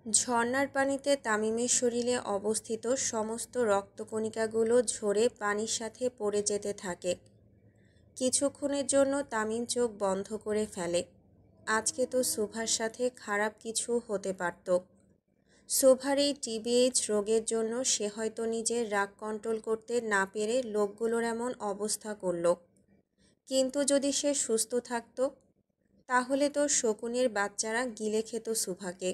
ঝর্ণার পানিতে তামিমের শরীরে অবস্থিত সমস্ত রক্তকণিকাগুলো ঝরে পানির সাথে পড়ে যেতে থাকে। কিছুক্ষণের জন্য তামিম চোখ বন্ধ করে ফেলে। আজকে তো শুভার সাথে খারাপ কিছু হতে পারত। শুভার এই টিবিএইচ রোগের জন্য সে হয়তো নিজের রাগ কন্ট্রোল করতে না পেরে লোকগুলোর এমন অবস্থা করল। কিন্তু যদি সে সুস্থ থাকত, তাহলে তো শকুনের বাচ্চারা গিলে খেত শুভাকে।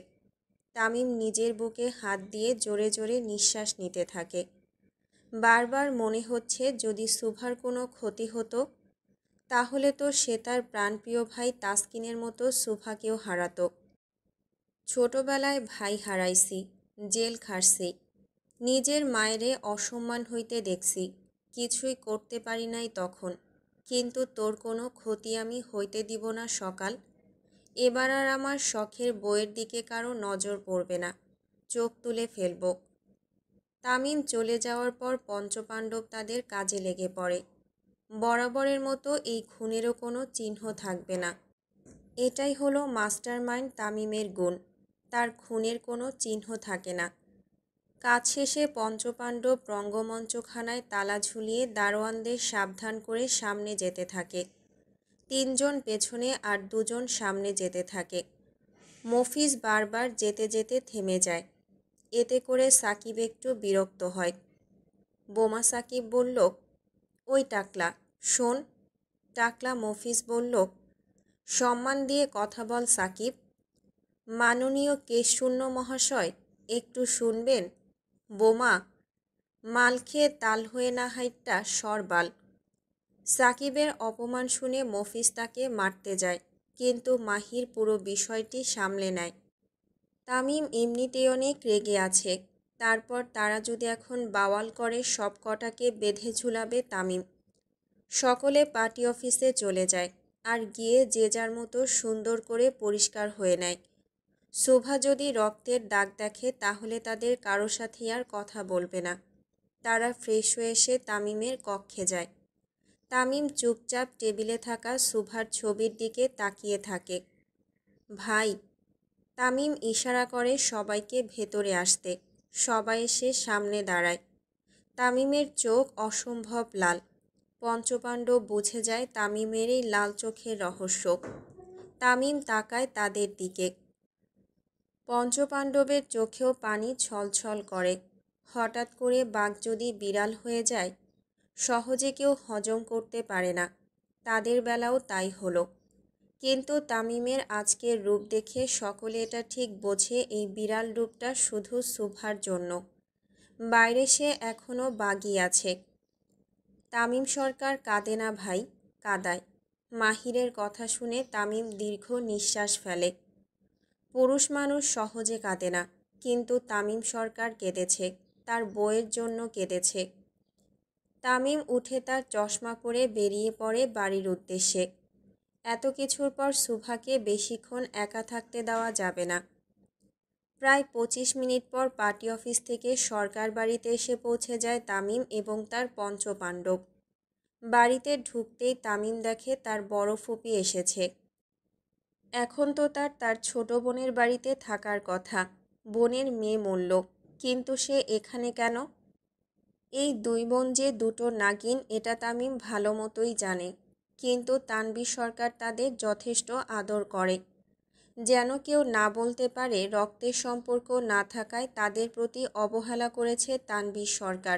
তামিম নিজের বুকে হাত দিয়ে জোরে জোরে নিঃশ্বাস নিতে থাকে। বারবার মনে হচ্ছে যদি শুভার কোনো ক্ষতি হতো, তাহলে তো সে তার প্রাণপ্রিয় ভাই তাসকিনের মতো শুভাকেও হারাতো। ছোটবেলায় ভাই হারাইছি, জেল খাটছি, নিজের মায়েরে অসম্মান হইতে দেখছি, কিছুই করতে পারি নাই তখন। কিন্তু তোর কোনো ক্ষতি আমি হইতে দিব না সকাল। এবার আর আমার শখের বইয়ের দিকে কারো নজর পড়বে না, চোখ তুলে ফেলব। তামিম চলে যাওয়ার পর পঞ্চপাণ্ডব তাদের কাজে লেগে পড়ে। বরাবরের মতো এই খুনেরও কোনো চিহ্ন থাকবে না। এটাই হলো মাস্টারমাইন্ড তামিমের গুণ, তার খুনের কোনো চিহ্ন থাকে না। কাজ শেষে পঞ্চপাণ্ডব রঙ্গমঞ্চখানায় তালা ঝুলিয়ে দারোয়ানদের সাবধান করে সামনে যেতে থাকে। 3 জন পেছনে আর 2 জন সামনে যেতে থাকে। মফিজ বারবার যেতে যেতে থেমে যায়। এতে করে সাকিব একটু বিরক্ত হয়। বোমা সাকিব বলল, ওই টাকলা শোন। টাকলা মফিজ বলল, সম্মান দিয়ে কথা বল সাকিব। মাননীয় কেশশূন্য মহাশয়, একটু শুনবেন। বোমা, মাল খেয়ে তাল হয়ে না হাইটটা সরবাল। সাকিবের অপমান শুনে মফিজ তাকে মারতে যায়, কিন্তু মাহির পুরো বিষয়টি সামলে নেয়। তামিম এমনিতেই অনেক রেগে আছে, তারপর তারা যদি এখন বাওয়াল করে সব কটাকে বেঁধে ঝুলাবে তামিম। সকলে পার্টি অফিসে চলে যায় আর গিয়ে যে যার মতো সুন্দর করে পরিষ্কার হয়ে নেয়। শোভা যদি রক্তের দাগ দেখে তাহলে তাদের কারো সাথে আর কথা বলবে না। তারা ফ্রেশ হয়ে এসে তামিমের কক্ষে যায়। তামিম চুপচাপ টেবিলে থাকা শোভার ছবির দিকে তাকিয়ে থাকে। ভাই, তামিম ইশারা করে সবাইকে ভেতরে আসতে। সবাই এসে সামনে দাঁড়ায়। তামিমের চোখ অসম্ভব লাল। পঞ্চপাণ্ডব বুঝে যায় তামিমের এই লাল চোখের রহস্য। তামিম তাকায় তাদের দিকে। পঞ্চপাণ্ডবের চোখেও পানি ছলছল করে। হঠাৎ করে বাঘ যদি বিড়াল হয়ে যায়, সহজে কেউ হজম করতে পারে না। তাদের বেলাও তাই হলো। কিন্তু তামিমের আজকের রূপ দেখে সকলে এটা ঠিক বোঝে এই বিড়াল রূপটা শুধু শুভার জন্য। বাইরে সে এখনও বাঘই আছে। তামিম সরকার কাঁদে না ভাই, কাঁদায়। মাহিরের কথা শুনে তামিম দীর্ঘ নিঃশ্বাস ফেলে। পুরুষ মানুষ সহজে কাঁদে না, কিন্তু তামিম সরকার কেঁদেছে, তার বউয়ের জন্য কেঁদেছে। তামিম উঠে তার চশমা পরে বেরিয়ে পড়ে বাড়ির উদ্দেশ্যে। এত কিছুর পর শুভাকে বেশিক্ষণ একা থাকতে দেওয়া যাবে না। প্রায় 25 মিনিট পর পার্টি অফিস থেকে সরকার বাড়িতে এসে পৌঁছে যায় তামিম এবং তার পঞ্চপাণ্ডব। বাড়িতে ঢুকতেই তামিম দেখে তার বড় ফুপি এসেছে। এখন তো তার ছোট বোনের বাড়িতে থাকার কথা। বোনের মেয়ে মরল, কিন্তু সে এখানে কেন? এই 2 বোন যে দুটো নাগিন এটা তামিম ভালো মতোই জানে, কিন্তু তানভীর সরকার তাদের যথেষ্ট আদর করে। যেন কেউ না বলতে পারে রক্তের সম্পর্ক না থাকায় তাদের প্রতি অবহেলা করেছে তানভীর সরকার।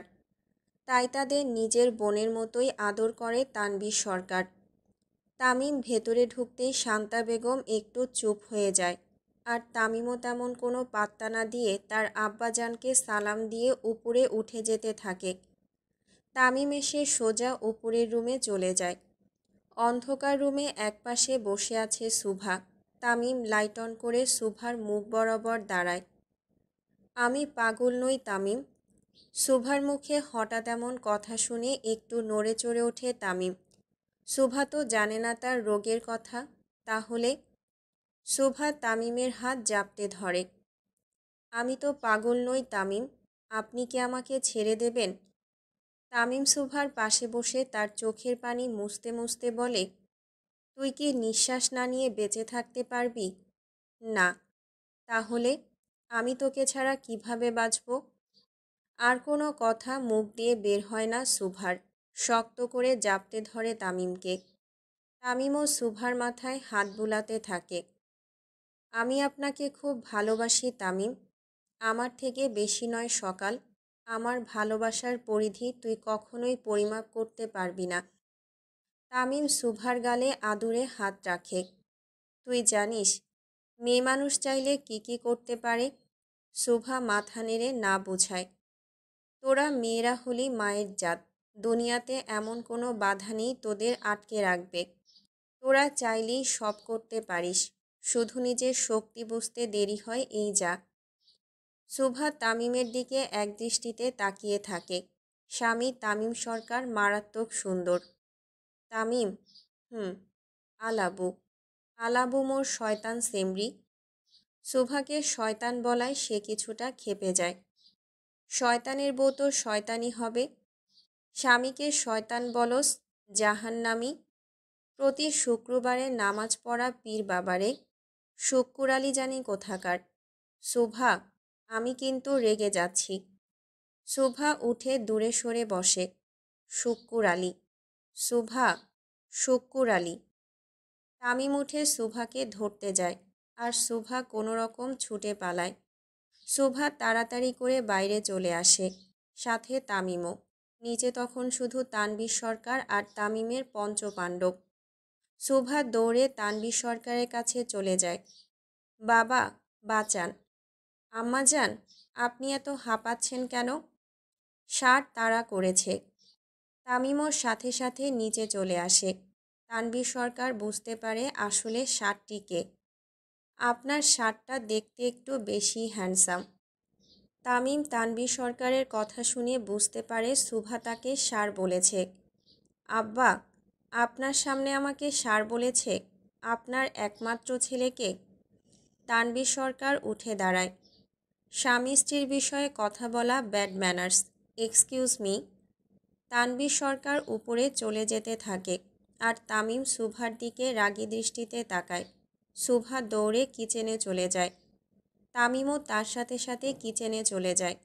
তাই তাদের নিজের বোনের মতোই আদর করে তানভীর সরকার। তামিম ভেতরে ঢুকতেই শান্তা বেগম একটু চুপ হয়ে যায়, আর তামিমও তেমন কোনো পাত্তা না দিয়ে তার আব্বাজানকে সালাম দিয়ে উপরে উঠে যেতে থাকে। তামিম এসে সোজা উপরের রুমে চলে যায়। অন্ধকার রুমে একপাশে বসে আছে শুভা। তামিম লাইট অন করে শুভার মুখ বরাবর দাঁড়ায়। আমি পাগল নই তামিম। শুভার মুখে হঠাৎ এমন কথা শুনে একটু নড়ে চড়ে ওঠে তামিম। শুভা তো জানে না তার রোগের কথা। তাহলে? শুভা তামিমের হাত জাপটে ধরে। আমি তো পাগল নই তামিম, আপনি কি আমাকে ছেড়ে দেবেন? তামিম শুভার পাশে বসে তার চোখের পানি মুছতে মুছতে বলে, তুই কি নিঃশ্বাস না নিয়ে বেঁচে থাকতে পারবি? না। তাহলে? আমি তোকে ছাড়া কিভাবে বাঁচব? আর কোনো কথা মুখ দিয়ে বের হয় না সুভার। শক্ত করে জাপটে ধরে তামিমকে। তামিমও সুভার মাথায় হাত বুলাতে থাকে। আমি আপনাকে খুব ভালোবাসি তামিম। আমার থেকে বেশি নয় সকাল। আমার ভালোবাসার পরিধি তুই কখনোই পরিমাপ করতে পারবি না। তামিম সুভার গালে আদুরে হাত রাখে। তুই জানিস মেয়ে মানুষ চাইলে কি কি করতে পারে? সুভা মাথা নেড়ে না বোঝায়। তোরা মেয়েরা হলি মায়ের জাত। দুনিয়াতে এমন কোনো বাধা নেই তোদের আটকে রাখবে। তোরা চাইলেই সব করতে পারিস, শুধু নিজের শক্তি বুঝতে দেরি হয় এই যা। সুভা তামিমের দিকে একদৃষ্টিতে তাকিয়ে থাকে। স্বামী তামিম সরকার মারাত্মক সুন্দর। তামিম, আলাবু, আলাবু মোর শয়তান সেমরি। সুভাকে শয়তান বলায় সে কিছুটা ক্ষেপে যায়। শয়তানের বউ তো শয়তানই হবে। স্বামীকে শয়তান বলস, জাহান্নামী। প্রতি শুক্রবারে নামাজ পড়া পীর বাবারে, শুক্কুর আলী জানি কোথাকার। সুভা, আমি কিন্তু রেগে যাচ্ছি। সুভা উঠে দূরে সরে বসে। শুক্কুর আলী, সুভা, শুক্কুর আলী। তামিম উঠে সুভাকে ধরতে যায়, আর সুভা কোনো রকম ছুটে পালায়। সুভা তাড়াতাড়ি করে বাইরে চলে আসে, সাথে তামিমও। নিচে তখন শুধু তানভীর সরকার আর তামিমের পঞ্চপাণ্ডব। সুভা দৌড়ে তানভীর সরকারের কাছে চলে যায়। বাবা, বাঁচান। আম্মাজান, আপনি এত হাঁপাচ্ছেন কেন? ষাঁড় তাড়া করেছে। তামিমও সাথে সাথে নিচে চলে আসে। তানভীর সরকার বুঝতে পারে আসলে ষাঁড়টিকে। আপনার ষাঁড়টা দেখতে একটু বেশি হ্যান্ডসাম। তামিম তানভীর সরকারের কথা শুনে বুঝতে পারে সুভা তাকে ষাঁড় বলেছে। আব্বা, আপনার সামনে আমাকে ষাঁড় বলেছে? আপনার একমাত্র ছেলেকে? তানভীর সরকার উঠে দাঁড়ায়। স্বামী স্ত্রীর বিষয়ে কথা বলা bad manners. Excuse me. Tanvir Sarkar উপরে চলে যেতে থাকে, আর তামিম সুভার দিকে রাগী দৃষ্টিতে তাকায়। সুভা দৌড়ে কিচেনে চলে যায়। তামিমও তার সাথে সাথে কিচেনে চলে যায়।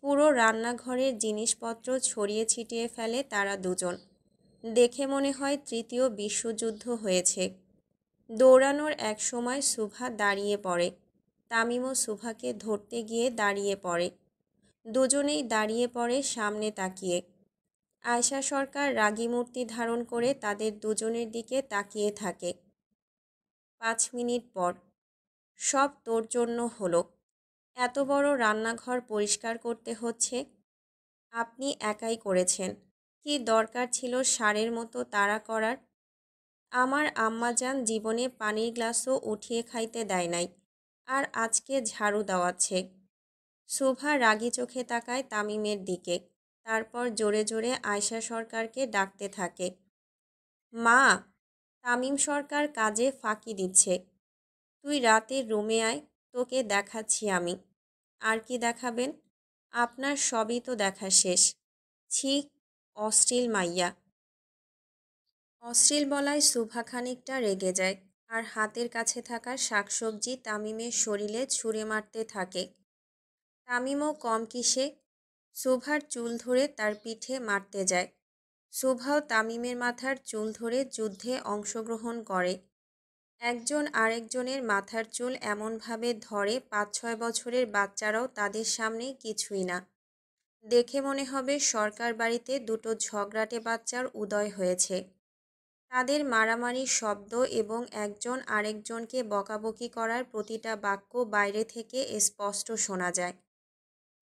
পুরো রান্নাঘরের জিনিসপত্র ছড়িয়ে ছিটিয়ে ফেলে তারা দুজন। দেখে মনে হয় তৃতীয় বিশ্বযুদ্ধ হয়েছে। দৌড়ানোর এক সময় সুভা দাঁড়িয়ে পড়ে। তামিমও সুভাকে ধরতে গিয়ে দাঁড়িয়ে পড়ে। দুজনেই দাঁড়িয়ে পড়ে সামনে তাকিয়ে। আয়শা সরকার রাগী মূর্তি ধারণ করে তাদের দুজনের দিকে তাকিয়ে থাকে। 5 মিনিট পর। সব তোর জন্য হলো। এত বড় রান্নাঘর পরিষ্কার করতে হচ্ছে। আপনি একাই করেছেন। কি দরকার ছিল ষাঁড়ের মতো তাড়া করার? আমার আম্মাজান জীবনে পানির গ্লাসও উঠিয়ে খাইতে দেয় নাই, আর আজকে ঝাড়ু দেওয়াচ্ছে। সুভা রাগী চোখে তাকায় তামিমের দিকে, তারপর জোরে জোরে আয়শা সরকারকে ডাকতে থাকে। মা, তামিম সরকার কাজে ফাঁকি দিচ্ছে। তুই রাতের রুমে আয়, তোকে দেখাচ্ছি আমি। আর কি দেখাবেন? আপনার সবই তো দেখা শেষ। ছি, অশ্লীল মাইয়া। অশ্লীল বলায় সুভা খানিকটা রেগে যায়, আর হাতের কাছে থাকা শাকসবজি তামিমের শরীরে ছুঁড়ে মারতে থাকে। তামিমও কম কিসে, সুভার চুল ধরে তার পিঠে মারতে যায়। সুভাও তামিমের মাথার চুল ধরে যুদ্ধে অংশগ্রহণ করে। একজন আরেকজনের মাথার চুল এমনভাবে ধরে 5-6 বছরের বাচ্চারাও তাদের সামনে কিছুই না। দেখে মনে হবে সরকার বাড়িতে দুটো ঝগড়াটে বাচ্চার উদয় হয়েছে। তাদের মারামারির শব্দ এবং একজন আরেকজনকে বকাবকি করার প্রতিটা বাক্য বাইরে থেকে স্পষ্ট শোনা যায়।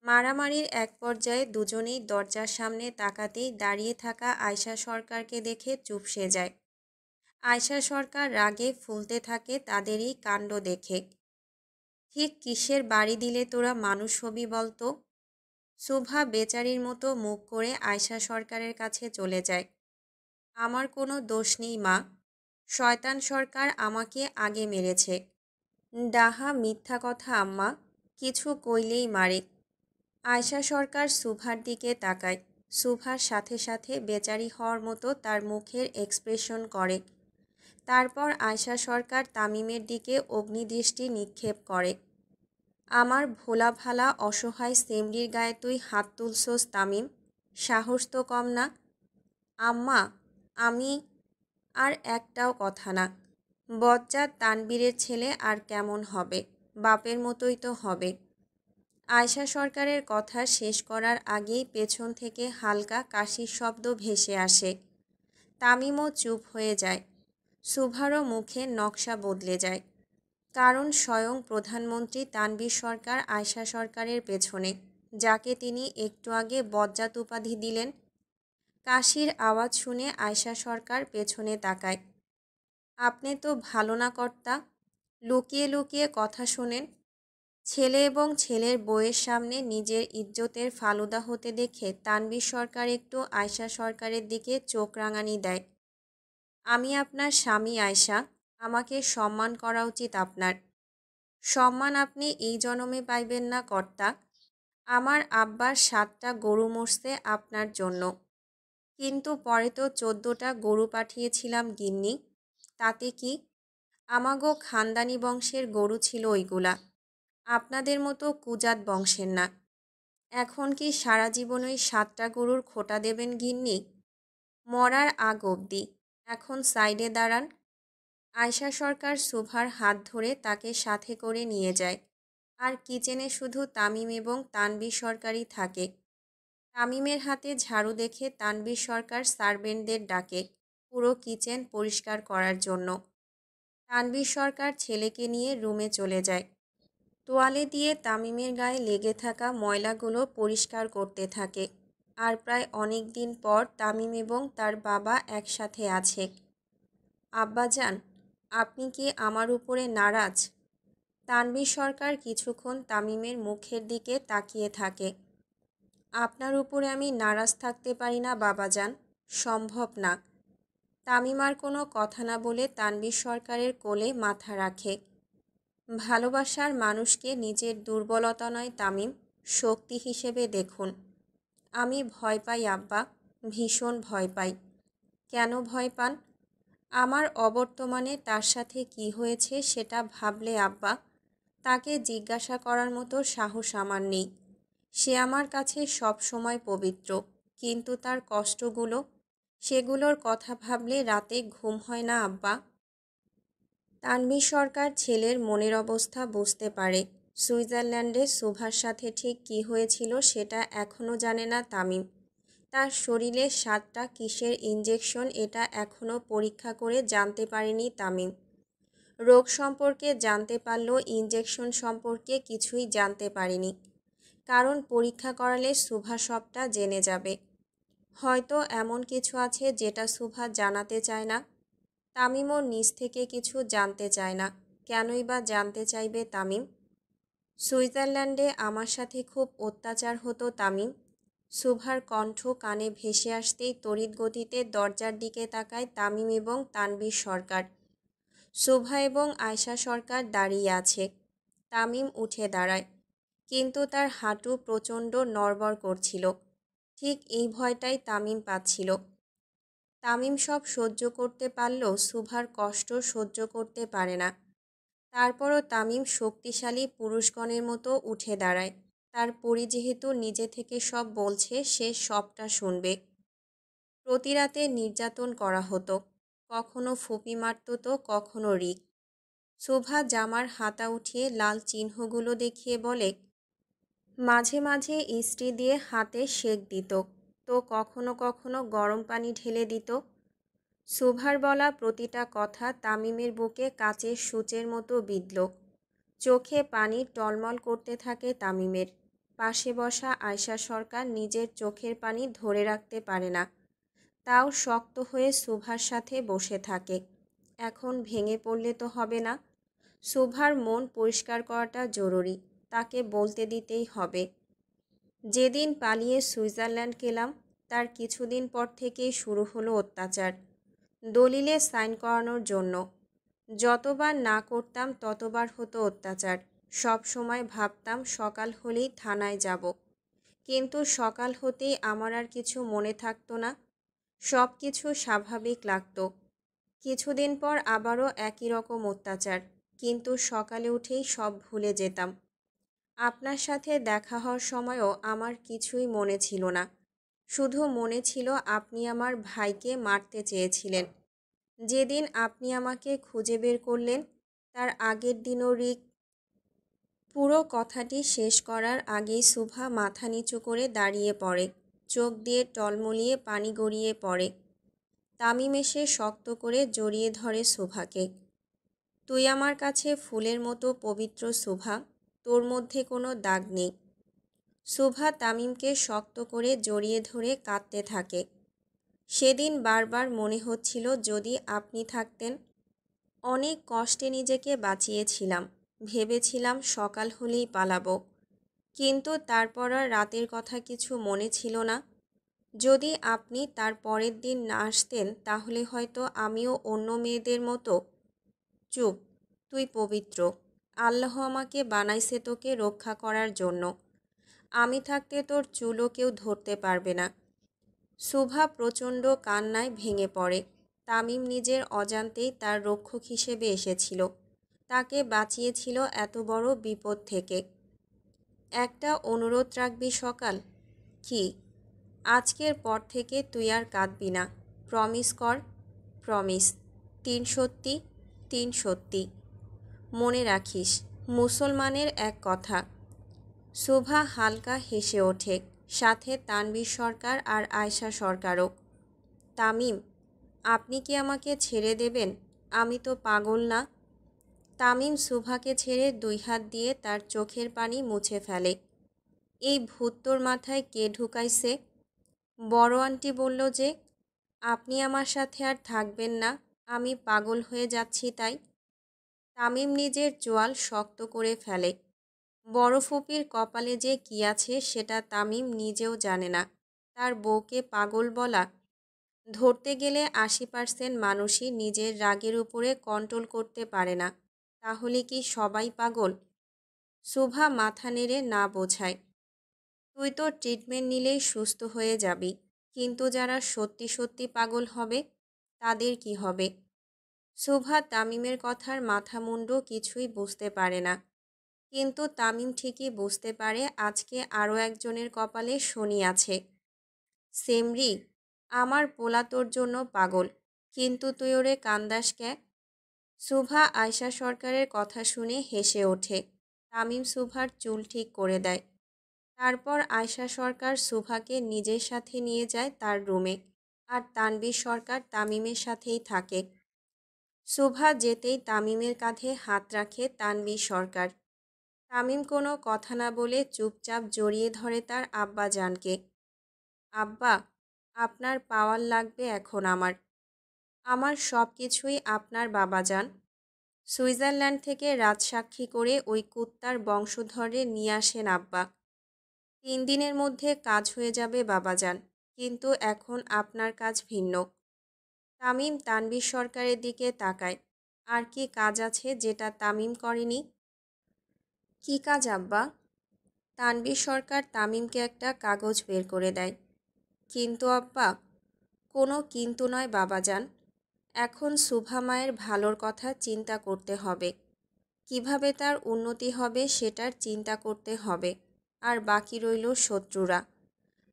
মারামারির এক পর্যায়ে দুজনেই দরজার সামনে তাকাতেই দাঁড়িয়ে থাকা আয়শা সরকারকে দেখে চুপসে যায়। আয়শা সরকার রাগে ফুলতে থাকে তাদেরই কাণ্ড দেখে। ঠিক কিসের বাড়ি দিলে তোরা মানুষ হবি বলতো? সুভা বেচারির মতো মুখ করে আয়শা সরকারের কাছে চলে যায়। আমার কোনো দোষ নেই মা। শয়তান সরকার আমাকে আগে মেরেছে। ডাহা মিথ্যা কথা আম্মা, কিছু কইলেই মারে। আয়শা সরকার সুভার দিকে তাকায়। সুভার সাথে সাথে বেচারি হওয়ার মতো তার মুখের এক্সপ্রেশন করে। তারপর আয়শা সরকার তামিমের দিকে অগ্নিদৃষ্টি নিক্ষেপ করে। আমার ভোলা ভালা অসহায় সেমরির গায়ে তুই হাত তুলছস তামিম, সাহস তো কম না। আম্মা, আমি আর একটাও কথা না। বজ্জাত তানবীরের ছেলে আর কেমন হবে, বাপের মতোই তো হবে। আয়শা সরকারের কথা শেষ করার আগেই পেছন থেকে হালকা কাশির শব্দ ভেসে আসে। তামিমও চুপ হয়ে যায়। সুভারও মুখের নকশা বদলে যায়। কারণ স্বয়ং প্রধানমন্ত্রী তানভীর সরকার আয়শা সরকারের পেছনে, যাকে তিনি একটু আগে বজ্জাত উপাধি দিলেন। কাশির আওয়াজ শুনে আয়শা সরকার পেছনে তাকায়। আপনি তো ভালো না কর্তা, লুকিয়ে লুকিয়ে কথা শোনেন। ছেলে এবং ছেলের বউয়ের সামনে নিজের ইজ্জতের ফালুদা হতে দেখে তানভীর সরকার একটু আয়শা সরকারের দিকে চোখ রাঙানি দেয়। আমি আপনার স্বামী আয়শা, আমাকে সম্মান করা উচিত আপনার। সম্মান আপনি এই জনমে পাইবেন না কর্তা। আমার আব্বার 7টা গরু মরছে আপনার জন্য, কিন্তু পরে তো 14টা গরু পাঠিয়েছিলাম গিন্নি। তাতে কি? আমাগো খানদানি বংশের গরু ছিল ওইগুলা, আপনাদের মতো কুজাত বংশের না। এখন কি সারা জীবন ওই 7টা গরুর খোটা দেবেন গিন্নি? মরার আগ অবধি। এখন সাইডে দাঁড়ান। আয়শা সরকার সুভার হাত ধরে তাকে সাথে করে নিয়ে যায়। আর কিচেনে শুধু তামিম এবং তানভীর সরকারই থাকে। তামিমের হাতে ঝাড়ু দেখে তানভীর সরকার সার্ভেন্টদের ডাকে পুরো কিচেন পরিষ্কার করার জন্য। তানভীর সরকার ছেলেকে নিয়ে রুমে চলে যায়। তোয়ালে দিয়ে তামিমের গায়ে লেগে থাকা ময়লাগুলো পরিষ্কার করতে থাকে। আর প্রায় অনেক দিন পর তামিম এবং তার বাবা একসাথে আছে। আব্বাজান, আপনি কি আমার উপরে নারাজ? তানভীর সরকার কিছুক্ষণ তামিমের মুখের দিকে তাকিয়ে থাকে। আপনার উপরে আমি নারাজ থাকতে পারি না বাবাজান, সম্ভব না। তামিম আর কোনো কথা না বলে তানভীর সরকারের কোলে মাথা রাখে। ভালোবাসার মানুষকে নিজের দুর্বলতা নয় তামিম, শক্তি হিসেবে দেখুন। আমি ভয় পাই আব্বা, ভীষণ ভয় পাই। কেন ভয় পান? আমার অবর্তমানে তার সাথে কি হয়েছে সেটা ভাবলে আব্বা, তাকে জিজ্ঞাসা করার মতো সাহস আমার নেই। সে আমার কাছে সব সময় পবিত্র, কিন্তু তার কষ্টগুলো, সেগুলোর কথা ভাবলে রাতে ঘুম হয় না আব্বা। তানভীর সরকার ছেলের মনের অবস্থা বুঝতে পারে। সুইজারল্যান্ডে সুভার সাথে ঠিক কী হয়েছিল সেটা এখনও জানে না তামিম। তার শরীরে 7টা কিসের ইঞ্জেকশন এটা এখনও পরীক্ষা করে জানতে পারেনি তামিম। রোগ সম্পর্কে জানতে পারলেও ইঞ্জেকশন সম্পর্কে কিছুই জানতে পারেনি। কারণ পরীক্ষা করালে সুভা সবটা জেনে যাবে। হয়তো এমন কিছু আছে যেটা সুভা জানাতে চায় না। তামিমও নিজ থেকে কিছু জানতে চায় না। কেনই বা জানতে চাইবে তামিম? সুইজারল্যান্ডে আমার সাথে খুব অত্যাচার হতো তামিম। সুভার কণ্ঠ কানে ভেসে আসতেই তড়িৎ গতিতে দরজার দিকে তাকায় তামিম এবং তানভীর সরকার। সুভা এবং আয়শা সরকার দাঁড়িয়ে আছে। তামিম উঠে দাঁড়ায়, কিন্তু তার হাঁটু প্রচণ্ড নড়বড় করছিল। ঠিক এই ভয়টাই তামিম পাচ্ছিল। তামিম সব সহ্য করতে পারলেও সুভার কষ্ট সহ্য করতে পারে না। তারপরও তামিম শক্তিশালী পুরুষগণের মতো উঠে দাঁড়ায়। তার পরি যেহেতু নিজে থেকে সব বলছে, সে সবটা শুনবে। প্রতি রাতে নির্যাতন করা হতো, কখনো ফুপি মারত তো কখনো রিক। সুভা জামার হাতা উঠিয়ে লাল চিহ্নগুলো দেখিয়ে বলে, মাঝে মাঝে ইস্ত্রি দিয়ে হাতে সেঁক দিত, তো কখনো কখনো গরম পানি ঢেলে দিত। সুভার বলা প্রতিটা কথা তামিমের বুকে কাচের সূচের মতো বিঁধল। চোখে পানি টলমল করতে থাকে তামিমের। পাশে বসা আয়শা সরকার নিজের চোখের পানি ধরে রাখতে পারে না, তাও শক্ত হয়ে সুভার সাথে বসে থাকে। এখন ভেঙে পড়লে তো হবে না। সুভার মন পরিষ্কার করাটা জরুরি, তাকে বলতে দিতেই হবে। যেদিন পালিয়ে সুইজারল্যান্ড গেলাম, তার কিছুদিন পর থেকেই শুরু হলো অত্যাচার। দলিলে সাইন করানোর জন্য যতবার না করতাম ততবার হতো অত্যাচার। সব সময় ভাবতাম সকাল হলেই থানায় যাব, কিন্তু সকাল হতেই আমার আর কিছু মনে থাকতো না। সব কিছু স্বাভাবিক লাগতো। কিছুদিন পর আবারও একই রকম অত্যাচার, কিন্তু সকালে উঠেই সব ভুলে যেতাম। আপনার সাথে দেখা হওয়ার সময়ও আমার কিছুই মনে ছিল না। শুধু মনে ছিল আপনি আমার ভাইকে মারতে চেয়েছিলেন। যেদিন আপনি আমাকে খুঁজে বের করলেন, তার আগের দিনও পুরো কথাটি শেষ করার আগেই সুভা মাথা নিচু করে দাঁড়িয়ে পড়ে। চোখ দিয়ে টলমলিয়ে পানি গড়িয়ে পড়ে। তামিম এসে শক্ত করে জড়িয়ে ধরে সুভাকে। তুই আমার কাছে ফুলের মতো পবিত্র সুভা, তোর মধ্যে কোনো দাগ নেই। সুভা তামিমকে শক্ত করে জড়িয়ে ধরে কাঁদতে থাকে। সেদিন বারবার মনে হচ্ছিল যদি আপনি থাকতেন। অনেক কষ্টে নিজেকে বাঁচিয়েছিলাম, ভেবেছিলাম সকাল হলেই পালাবো, কিন্তু তারপর আর রাতের কথা কিছু মনে ছিল না। যদি আপনি তার পরের দিন না আসতেন তাহলে হয়তো আমিও অন্য মেয়েদের মতো। চুপ, তুই পবিত্র। আল্লাহ আমাকে বানাইছে তোকে রক্ষা করার জন্য। আমি থাকতে তোর চুলও কেউ ধরতে পারবে না। সুভা প্রচণ্ড কান্নায় ভেঙে পড়ে। তামিম নিজের অজান্তেই তার রক্ষক হিসেবে এসেছিল, তাকে বাঁচিয়েছিল এত বড় বিপদ থেকে। একটা অনুরোধ রাখবি সকাল? কি? আজকের পর থেকে তুই আর কাঁদবি না। প্রমিস কর। প্রমিস। 3 সত্যি, 3 সত্যি। মনে রাখিস, মুসলমানের এক কথা। সুভা হালকা হেসে ওঠে, সাথে তানভীর সরকার আর আয়শা সরকারও। তামিম, আপনি কি আমাকে ছেড়ে দেবেন? আমি তো পাগল না। তামিম সুভাকে ছেড়ে 2 হাত দিয়ে তার চোখের পানি মুছে ফেলে। এই ভূত তোর মাথায় কে ঢুকাইছে? বড় আন্টি বলল যে আপনি আমার সাথে আর থাকবেন না, আমি পাগল হয়ে যাচ্ছি তাই। তামিম নিজের চোয়াল শক্ত করে ফেলে। বড় ফুপির কপালে যে কি আছে সেটা তামিম নিজেও জানে না। তার বউকে পাগল বলা? ধরতে গেলে 80% মানুষই নিজের রাগের উপরে কন্ট্রোল করতে পারে না। তাহলে কি সবাই পাগল? সুভা মাথা নেড়ে না বোঝায়। তুই তো ট্রিটমেন্ট নিলেই সুস্থ হয়ে যাবি, কিন্তু যারা সত্যি সত্যি পাগল হবে তাদের কি হবে? সুভা তামিমের কথার মাথা মুন্ডু কিছুই বুঝতে পারে না, কিন্তু তামিম ঠিকই বুঝতে পারে আজকে আরও একজনের কপালে শনি আছে। সেমরি, আমার পোলা তোর জন্য পাগল, কিন্তু তুই ওরে কান্দাস কে? সুভা আয়শা সরকারের কথা শুনে হেসে ওঠে। তামিম সুভার চুল ঠিক করে দেয়। তারপর আয়শা সরকার সুভাকে নিজের সাথে নিয়ে যায় তার রুমে, আর তানভীর সরকার তামিমের সাথেই থাকে। সুভা যেতেই তামিমের কাঁধে হাত রাখে তানভীর সরকার। তামিম কোনো কথা না বলে চুপচাপ জড়িয়ে ধরে তার আব্বাজানকে। আব্বা, আপনার পাওয়ার লাগবে এখন আমার। আমার সব কিছুই আপনার বাবাজান। সুইজারল্যান্ড থেকে রাজসাক্ষী করে ওই কুত্তার বংশধরে নিয়ে আসেন আব্বা। 3 দিনের মধ্যে কাজ হয়ে যাবে বাবাজান, কিন্তু এখন আপনার কাজ ভিন্ন। তামিম তানভীর সরকারের দিকে তাকায়। আর কি কাজ আছে যেটা তামিম করেনি? কি কাজ আব্বা? তানভীর সরকার তামিমকে একটা কাগজ বের করে দেয়। কিন্তু আব্বা। কোনো কিন্তু নয় বাবাজান। এখন সুভা মায়ের ভালোর কথা চিন্তা করতে হবে, কিভাবে তার উন্নতি হবে সেটার চিন্তা করতে হবে। আর বাকি রইল শত্রুরা।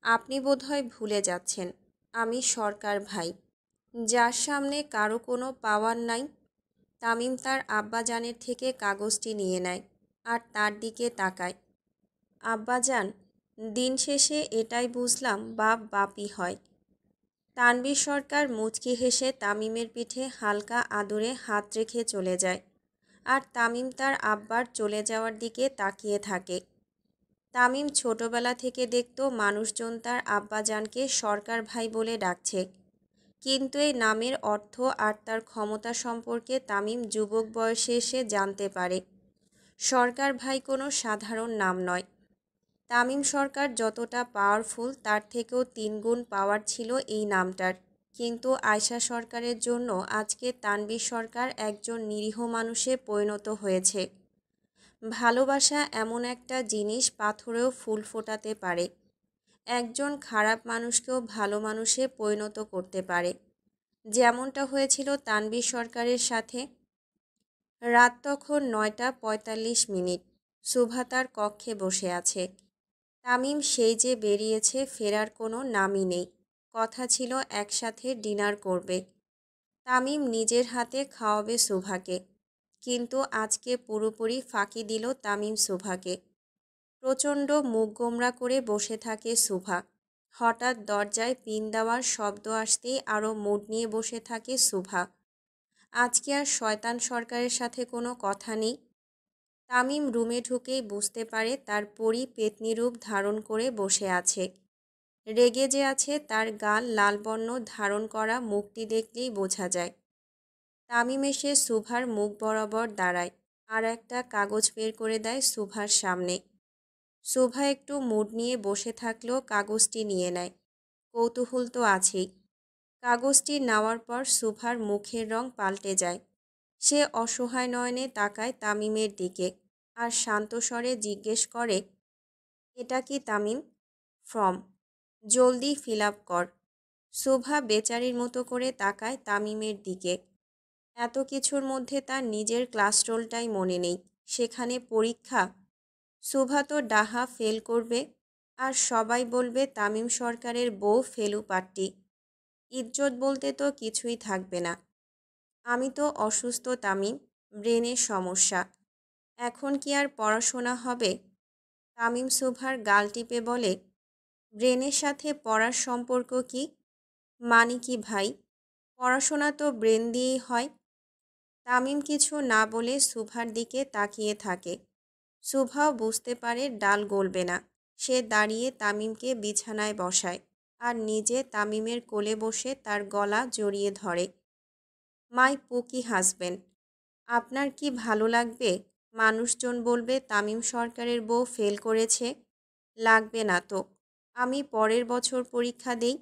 আপনি বোধহয় ভুলে যাচ্ছেন, আমি সরকার ভাই, যার সামনে কারো কোনো পাওয়ার নাই। তামিম তার আব্বাজানের থেকে কাগজটি নিয়ে নেয় আর তার দিকে তাকায়। আব্বাজান, দিন শেষে এটাই বুঝলাম বাপ বাপই হয়। তানভীর সরকার মুচকি হেসে তামিমের পিঠে হালকা আদরে হাত রেখে চলে যায়, আর তামিম তার আব্বার চলে যাওয়ার দিকে তাকিয়ে থাকে। তামিম ছোটবেলা থেকে দেখত মানুষজন তার আব্বাজানকে সরকার ভাই বলে ডাকছে, কিন্তু এই নামের অর্থ আর তার ক্ষমতা সম্পর্কে তামিম যুবক বয়সে এসে জানতে পারে। সরকার ভাই কোনো সাধারণ নাম নয়। তামিম সরকার যতটা পাওয়ারফুল তার থেকেও 3 গুণ পাওয়ার ছিল এই নামটার। কিন্তু আয়শা সরকারের জন্য আজকে তানভীর সরকার একজন নিরীহ মানুষে পরিণত হয়েছে। ভালোবাসা এমন একটা জিনিস পাথরেও ফুল ফোটাতে পারে। একজন খারাপ মানুষকেও ভালো মানুষে পরিণত করতে পারে, যেমনটা হয়েছিল তানভীর সরকারের সাথে। রাত তখন 9টা 45 মিনিট। শুভা তার কক্ষে বসে আছে। তামিম সেই যে বেরিয়েছে, ফেরার কোনো নামই নেই। কথা ছিল একসাথে ডিনার করবে। তামিম নিজের হাতে খাওয়াবে শুভাকে, কিন্তু আজকে পুরোপুরি ফাঁকি দিল তামিম শুভাকে। প্রচণ্ড মুখ গোমড়া করে বসে থাকে শুভা। হঠাৎ দরজায় পিন দেওয়ার শব্দ আসতেই আরও মুড নিয়ে বসে থাকে শুভা। আজকে আর শয়তান সরকারের সাথে কোনো কথা নেই। তামিম রুমে ঢুকেই বুঝতে পারে তার পরী পেতনি রূপ ধারণ করে বসে আছে। রেগে যে আছে তার গাল লাল বর্ণ ধারণ করা মুখটি দেখলেই বোঝা যায়। তামিম এসে শুভার মুখ বরাবর দাঁড়ায় আর একটা কাগজ বের করে দেয় শুভার সামনে। শুভা একটু মুড নিয়ে বসে থাকলেও কাগজটি নিয়ে নেয়। কৌতূহল তো আছেই। কাগজটি নেওয়ার পর শুভার মুখের রং পাল্টে যায়। সে অসহায় নয়নে তাকায় তামিমের দিকে আর শান্ত স্বরে জিজ্ঞেস করে, এটা কি তামিম? ফর্ম, জলদি ফিল আপ কর। শুভা বেচারির মতো করে তাকায় তামিমের দিকে। এত কিছুর মধ্যে তার নিজের ক্লাস রোলটাই মনে নেই, সেখানে পরীক্ষা। শুভা তো ডাহা ফেল করবে, আর সবাই বলবে তামিম সরকারের বউ ফেলু পাট্টি। ইজ্জত বলতে তো কিছুই থাকবে না। আমি তো অসুস্থ তামিম, ব্রেনের সমস্যা। এখন কি আর পড়াশোনা হবে? তামিম শুভার গাল টিপে বলে, ব্রেনের সাথে পড়ার সম্পর্ক কি? মানে কি ভাই? পড়াশোনা তো ব্রেন দিয়েই হয়। তামিম কিছু না বলে শুভার দিকে তাকিয়ে থাকে। শুভাও বুঝতে পারে ডাল গলবে না। সে দাঁড়িয়ে তামিমকে বিছানায় বসায় আর নিজে তামিমের কোলে বসে তার গলা জড়িয়ে ধরে। মাই পুকি হাজবেন্ড, আপনার কি ভালো লাগবে মানুষজন বলবে তামিম সরকারের বউ ফেল করেছে? লাগবে না তো, আমি পরের বছর পরীক্ষা দেই।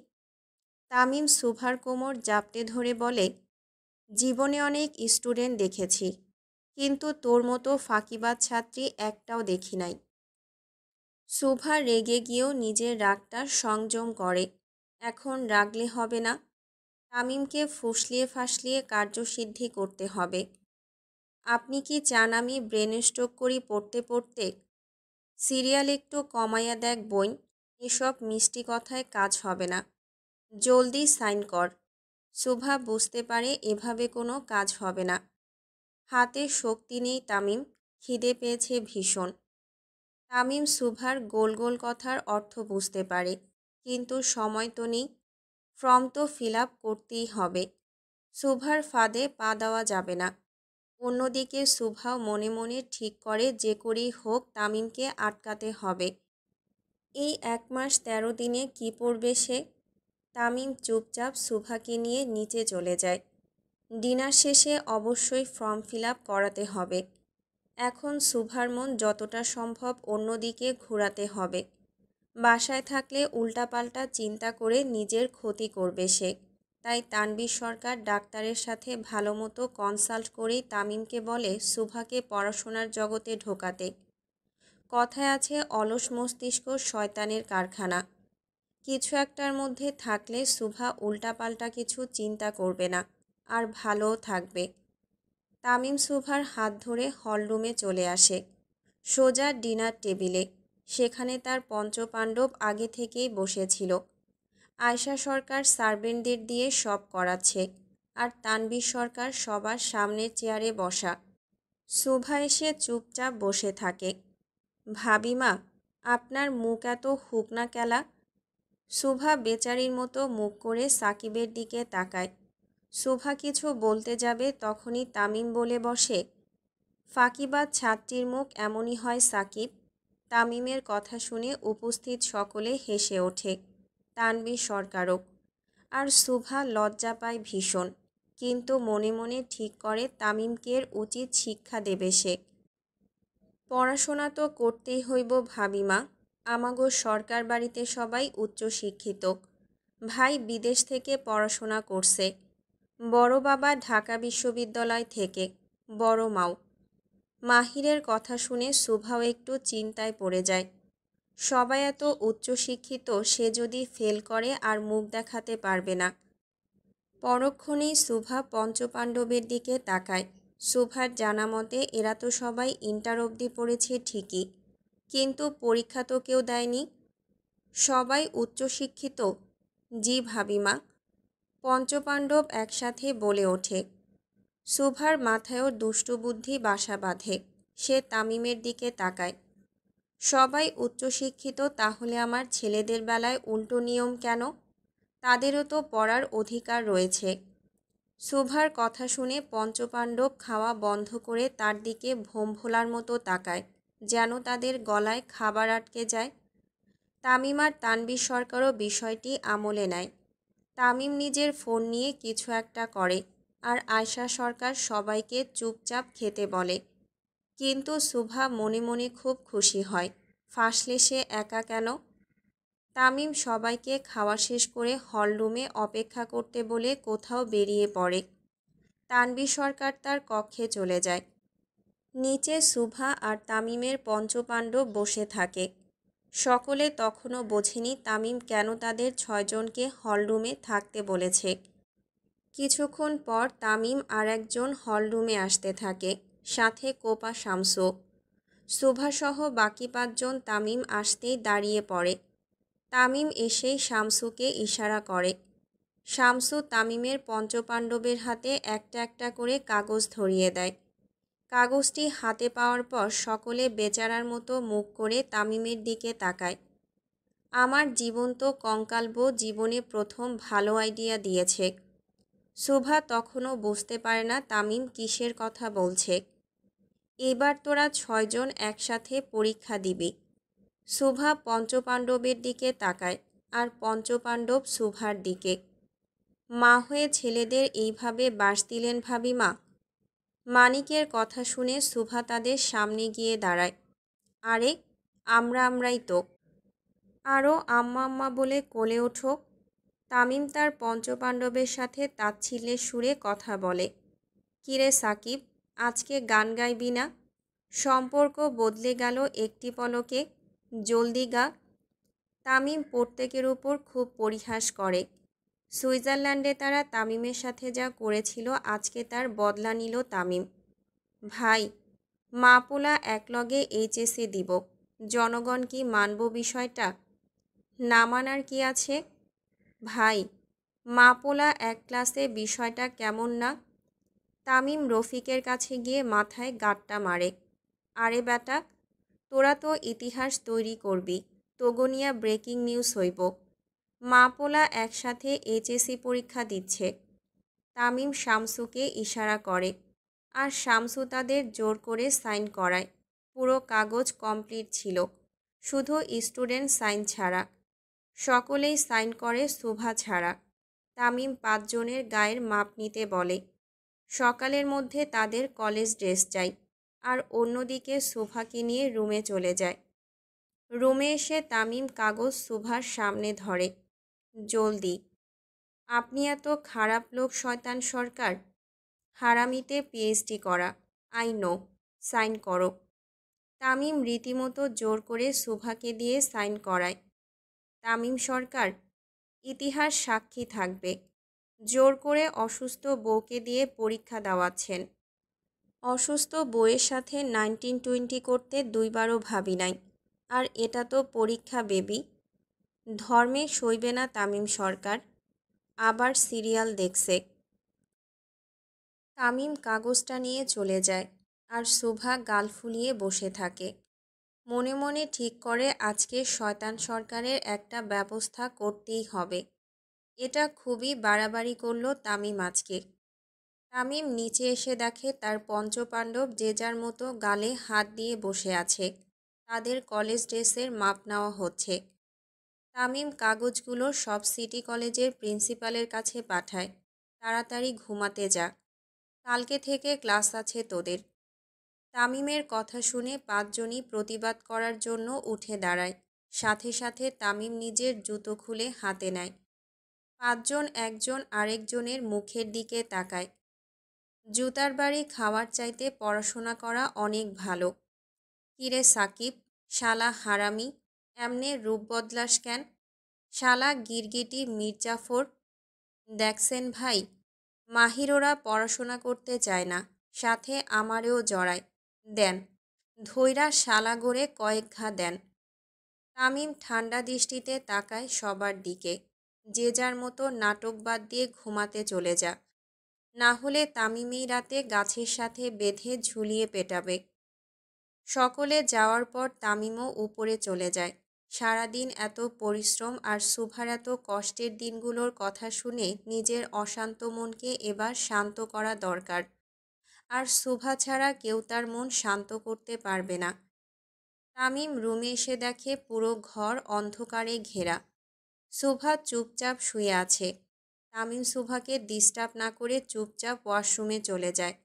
তামিম শুভার কোমর জাপটে ধরে বলে, জীবনে অনেক স্টুডেন্ট দেখেছি, কিন্তু তোর মতো ফাঁকিবাজ ছাত্রী একটাও দেখি নাই। শুভা রেগে গিয়েও নিজের রাগটা সংযম করে। এখন রাগলে হবে না। তামিমকে ফুসলিয়ে ফাসলিয়ে কার্যসিদ্ধি করতে হবে। আপনি কি চান আমি ব্রেন স্ট্রোক করি পড়তে পড়তে? সিরিয়াল একটু কমাইয়া দেখ বইন, এসব মিষ্টি কথায় কাজ হবে না। জলদি সাইন কর। শুভা বুঝতে পারে এভাবে কোনো কাজ হবে না। হাতে শক্তি নেই তামিম, খিদে পেয়েছে ভীষণ। তামিম শুভার গোল গোল কথার অর্থ বুঝতে পারে, কিন্তু সময় তো নেই। ফর্ম তো ফিল আপ করতেই হবে। শুভার ফাঁদে পা দেওয়া যাবে না। অন্যদিকে শুভাও মনে মনে ঠিক করে যে করেই হোক তামিমকে আটকাতে হবে। এই 1 মাস 13 দিনে কি পড়বে সে? তামিম চুপচাপ শুভাকে নিয়ে নিচে চলে যায়। ডিনার শেষে অবশ্যই ফর্ম ফিল আপ করাতে হবে। এখন শুভার মন যতটা সম্ভব অন্যদিকে ঘোরাতে হবে। বাসায় থাকলে উল্টাপাল্টা চিন্তা করে নিজের ক্ষতি করবে সে। তাই তানভীর সরকার ডাক্তারের সাথে ভালো মতো কনসাল্ট করেই তামিমকে বলে শুভাকে পড়াশোনার জগতে ঢোকাতে। কথায় আছে, অলস মস্তিষ্ক শয়তানের কারখানা। কিছু একটার মধ্যে থাকলে শুভা উল্টাপাল্টা কিছু চিন্তা করবে না, আর ভালোও থাকবে। তামিম শুভার হাত ধরে হলরুমে চলে আসে, সোজা ডিনার টেবিলে। সেখানে তার পঞ্চপাণ্ডব আগে থেকেই বসেছিল। আয়শা সরকার সার্ভেন্টদের দিয়ে সব করাচ্ছে, আর তানভীর সরকার সবার সামনের চেয়ারে বসা। শুভা এসে চুপচাপ বসে থাকে। ভাবিমা, আপনার মুখ এত হুকনা কেলা? শুভা বেচারির মতো মুখ করে সাকিবের দিকে তাকায়। শুভা কিছু বলতে যাবে তখনই তামিম বলে বসে, ফাঁকিবাজ ছাত্রীর মুখ এমনই হয় সাকিব। তামিমের কথা শুনে উপস্থিত সকলে হেসে ওঠে, তানভীর সরকারও। আর শুভা লজ্জা পায় ভীষণ, কিন্তু মনে মনে ঠিক করে তামিমকে উচিত শিক্ষা দেবে সে। পড়াশোনা তো করতেই হইব ভাবিমা। আমাগো সরকার বাড়িতে সবাই উচ্চশিক্ষিত। ভাই বিদেশ থেকে পড়াশোনা করছে, বড় বাবা ঢাকা বিশ্ববিদ্যালয় থেকে, বড় মাও। মাহিরের কথা শুনে শুভাও একটু চিন্তায় পড়ে যায়। সবাই এত উচ্চশিক্ষিত, সে যদি ফেল করে আর মুখ দেখাতে পারবে না। পরক্ষণেই শুভা পঞ্চপাণ্ডবের দিকে তাকায়। সুভার জানা মতে এরা তো সবাই ইন্টার অবধি পড়েছে ঠিকই, কিন্তু পরীক্ষা তো কেউ দেয়নি। সবাই উচ্চশিক্ষিত? জি ভাবিমা। পঞ্চপাণ্ডব একসাথে বলে ওঠে। সুভার মাথায়ও দুষ্টু বুদ্ধি বাসা বাঁধে। সে তামিমের দিকে তাকায়। সবাই উচ্চশিক্ষিত, তাহলে আমার ছেলেদের বেলায় উল্টো নিয়ম কেন? তাদেরও তো পড়ার অধিকার রয়েছে। সুভার কথা শুনে পঞ্চপাণ্ডব খাওয়া বন্ধ করে তার দিকে ভোম ভোলার মতো তাকায়, যেন তাদের গলায় খাবার আটকে যায়। তামিম আর তানভীর সরকারও বিষয়টি আমলে নেয়। তামিম নিজের ফোন নিয়ে কিছু একটা করে, আর আয়শা সরকার সবাইকে চুপচাপ খেতে বলে। কিন্তু সুভা মনে মনে খুব খুশি হয়। ফাঁসলে সে একা কেন? তামিম সবাইকে খাওয়া শেষ করে হলরুমে অপেক্ষা করতে বলে কোথাও বেরিয়ে পড়ে। তানভীর সরকার তার কক্ষে চলে যায়। নিচে সুভা আর তামিমের পঞ্চপাণ্ডব বসে থাকে। সকলে তখনও বোঝেনি তামিম কেন তাদের 6 জনকে হলরুমে থাকতে বলেছে। কিছুক্ষণ পর তামিম আর একজন হলরুমে আসতে থাকে, সাথে কোপা শামসু। সুভাসহ বাকি 5 জন তামিম আসতেই দাঁড়িয়ে পড়ে। তামিম এসেই শামসুকে ইশারা করে। শামসু তামিমের পঞ্চপাণ্ডবের হাতে একটা একটা করে কাগজ ধরিয়ে দেয়। কাগজটি হাতে পাওয়ার পর সকলে বেচারার মতো মুখ করে তামিমের দিকে তাকায়। আমার জীবন্ত কঙ্কাল বউ জীবনে প্রথম ভালো আইডিয়া দিয়েছে। সুভা তখনও বুঝতে পারে না তামিম কিসের কথা বলছে। এবার তোরা 6 জন একসাথে পরীক্ষা দিবি। সুভা পঞ্চপাণ্ডবের দিকে তাকায়, আর পঞ্চপাণ্ডব সুভার দিকে। মা হয়ে ছেলেদের এইভাবে বাস দিলেন ভাবিমা? মানিকের কথা শুনে সুভা তাদের সামনে গিয়ে দাঁড়ায়। আরে আমরাই তো। আরও আম্মা আম্মা বলে কোলে ওঠো। তামিম তার পঞ্চপাণ্ডবের সাথে তাচ্ছিল্যের সুরে কথা বলে। কিরে সাকিব, আজকে গান গাইবি না? সম্পর্ক বদলে গেল একটি পলকে, জলদি গা। তামিম প্রত্যেকের উপর খুব পরিহাস করে। সুইজারল্যান্ডে তারা তামিমের সাথে যা করেছিল, আজকে তার বদলা নিল তামিম। ভাই, মা পোলা একলগে এইচএসসি দিব, জনগণ কি মানব বিষয়টা? না মানার কি আছে? ভাই, মা পোলা এক ক্লাসে বিষয়টা কেমন না? তামিম রফিকের কাছে গিয়ে মাথায় গাঁটটা মারে। আরে বেটা, তোরা তো ইতিহাস তৈরি করবি, তোগনিয়া ব্রেকিং নিউজ হইব। মা পোলা একসাথে এইচএসসি পরীক্ষা দিচ্ছে। তামিম শামসুকে ইশারা করে, আর শামসু তাদের জোর করে সাইন করায়। পুরো কাগজ কমপ্লিট ছিল, শুধু স্টুডেন্ট সাইন ছাড়া। সকলেই সাইন করে সুভা ছাড়া। তামিম 5 জনের গায়ের মাপ নিতে বলে। সকালের মধ্যে তাদের কলেজ ড্রেস চাই, আর অন্যদিকে সুভাকে নিয়ে রুমে চলে যায়। রুমে এসে তামিম কাগজ সুভার সামনে ধরে। জলদি। আপনি এত খারাপ লোক শয়তান সরকার? হারামিতে পিএইচডি করা, আই নো। সাইন করো। তামিম রীতিমতো জোর করে সুভাকে দিয়ে সাইন করায়। তামিম সরকার, ইতিহাস সাক্ষী থাকবে, জোর করে অসুস্থ বউকে দিয়ে পরীক্ষা দেওয়াচ্ছেন। অসুস্থ বউয়ের সাথে 1920 করতে 2 বারও ভাবি নাই, আর এটা তো পরীক্ষা বেবি। ধর্মে সইবে না তামিম সরকার। আবার সিরিয়াল দেখছে। তামিম কাগজটা নিয়ে চলে যায়, আর সুভা গাল ফুলিয়ে বসে থাকে। মনে মনে ঠিক করে আজকে শয়তান সরকারের একটা ব্যবস্থা করতেই হবে। এটা খুবই বাড়াবাড়ি করল তামিম আজকে। তামিম নিচে এসে দেখে তার পঞ্চপাণ্ডব যে যার মতো গালে হাত দিয়ে বসে আছে। তাদের কলেজ ড্রেসের মাপ নেওয়া হচ্ছে। তামিম কাগজগুলো সব সিটি কলেজের প্রিন্সিপালের কাছে পাঠায়। তাড়াতাড়ি ঘুমাতে যা, কালকে থেকে ক্লাস আছে তোদের। তামিমের কথা শুনে 5 জনই প্রতিবাদ করার জন্য উঠে দাঁড়ায়। সাথে সাথে তামিম নিজের জুতো খুলে হাতে নেয়। 5 জন একজন আরেকজনের মুখের দিকে তাকায়। জুতার বাড়ি খাওয়ার চাইতে পড়াশোনা করা অনেক ভালো। কিরে সাকিব, শালা হারামি, এমনে রূপ বদলাস কেন? শালা গিরগিটি মির্জাফর। দেখছেন ভাই, মাহির ওরা পড়াশোনা করতে চায় না, সাথে আমারেও জড়ায়। দেন, ধইরা শালা গড়ে কয়েক ঘা দেন। তামিম ঠান্ডা দৃষ্টিতে তাকায় সবার দিকে। যে যার মতো নাটক বাদ দিয়ে ঘুমাতে চলে যা, না হলে তামিম রাতে গাছের সাথে বেঁধে ঝুলিয়ে পেটাবে। সকলে যাওয়ার পর তামিমও উপরে চলে যায়। সারাদিন এত পরিশ্রম আর সুভার এত কষ্টের দিনগুলোর কথা শুনে নিজের অশান্ত মনকে এবার শান্ত করা দরকার। আর সুভা ছাড়া কেউ তার মন শান্ত করতে পারবে না। তামিম রুমে এসে দেখে পুরো ঘর অন্ধকারে ঘেরা। সুভা চুপচাপ শুয়ে আছে। তামিম সুভাকে ডিস্টার্ব না করে চুপচাপ ওয়াশরুমে চলে যায়।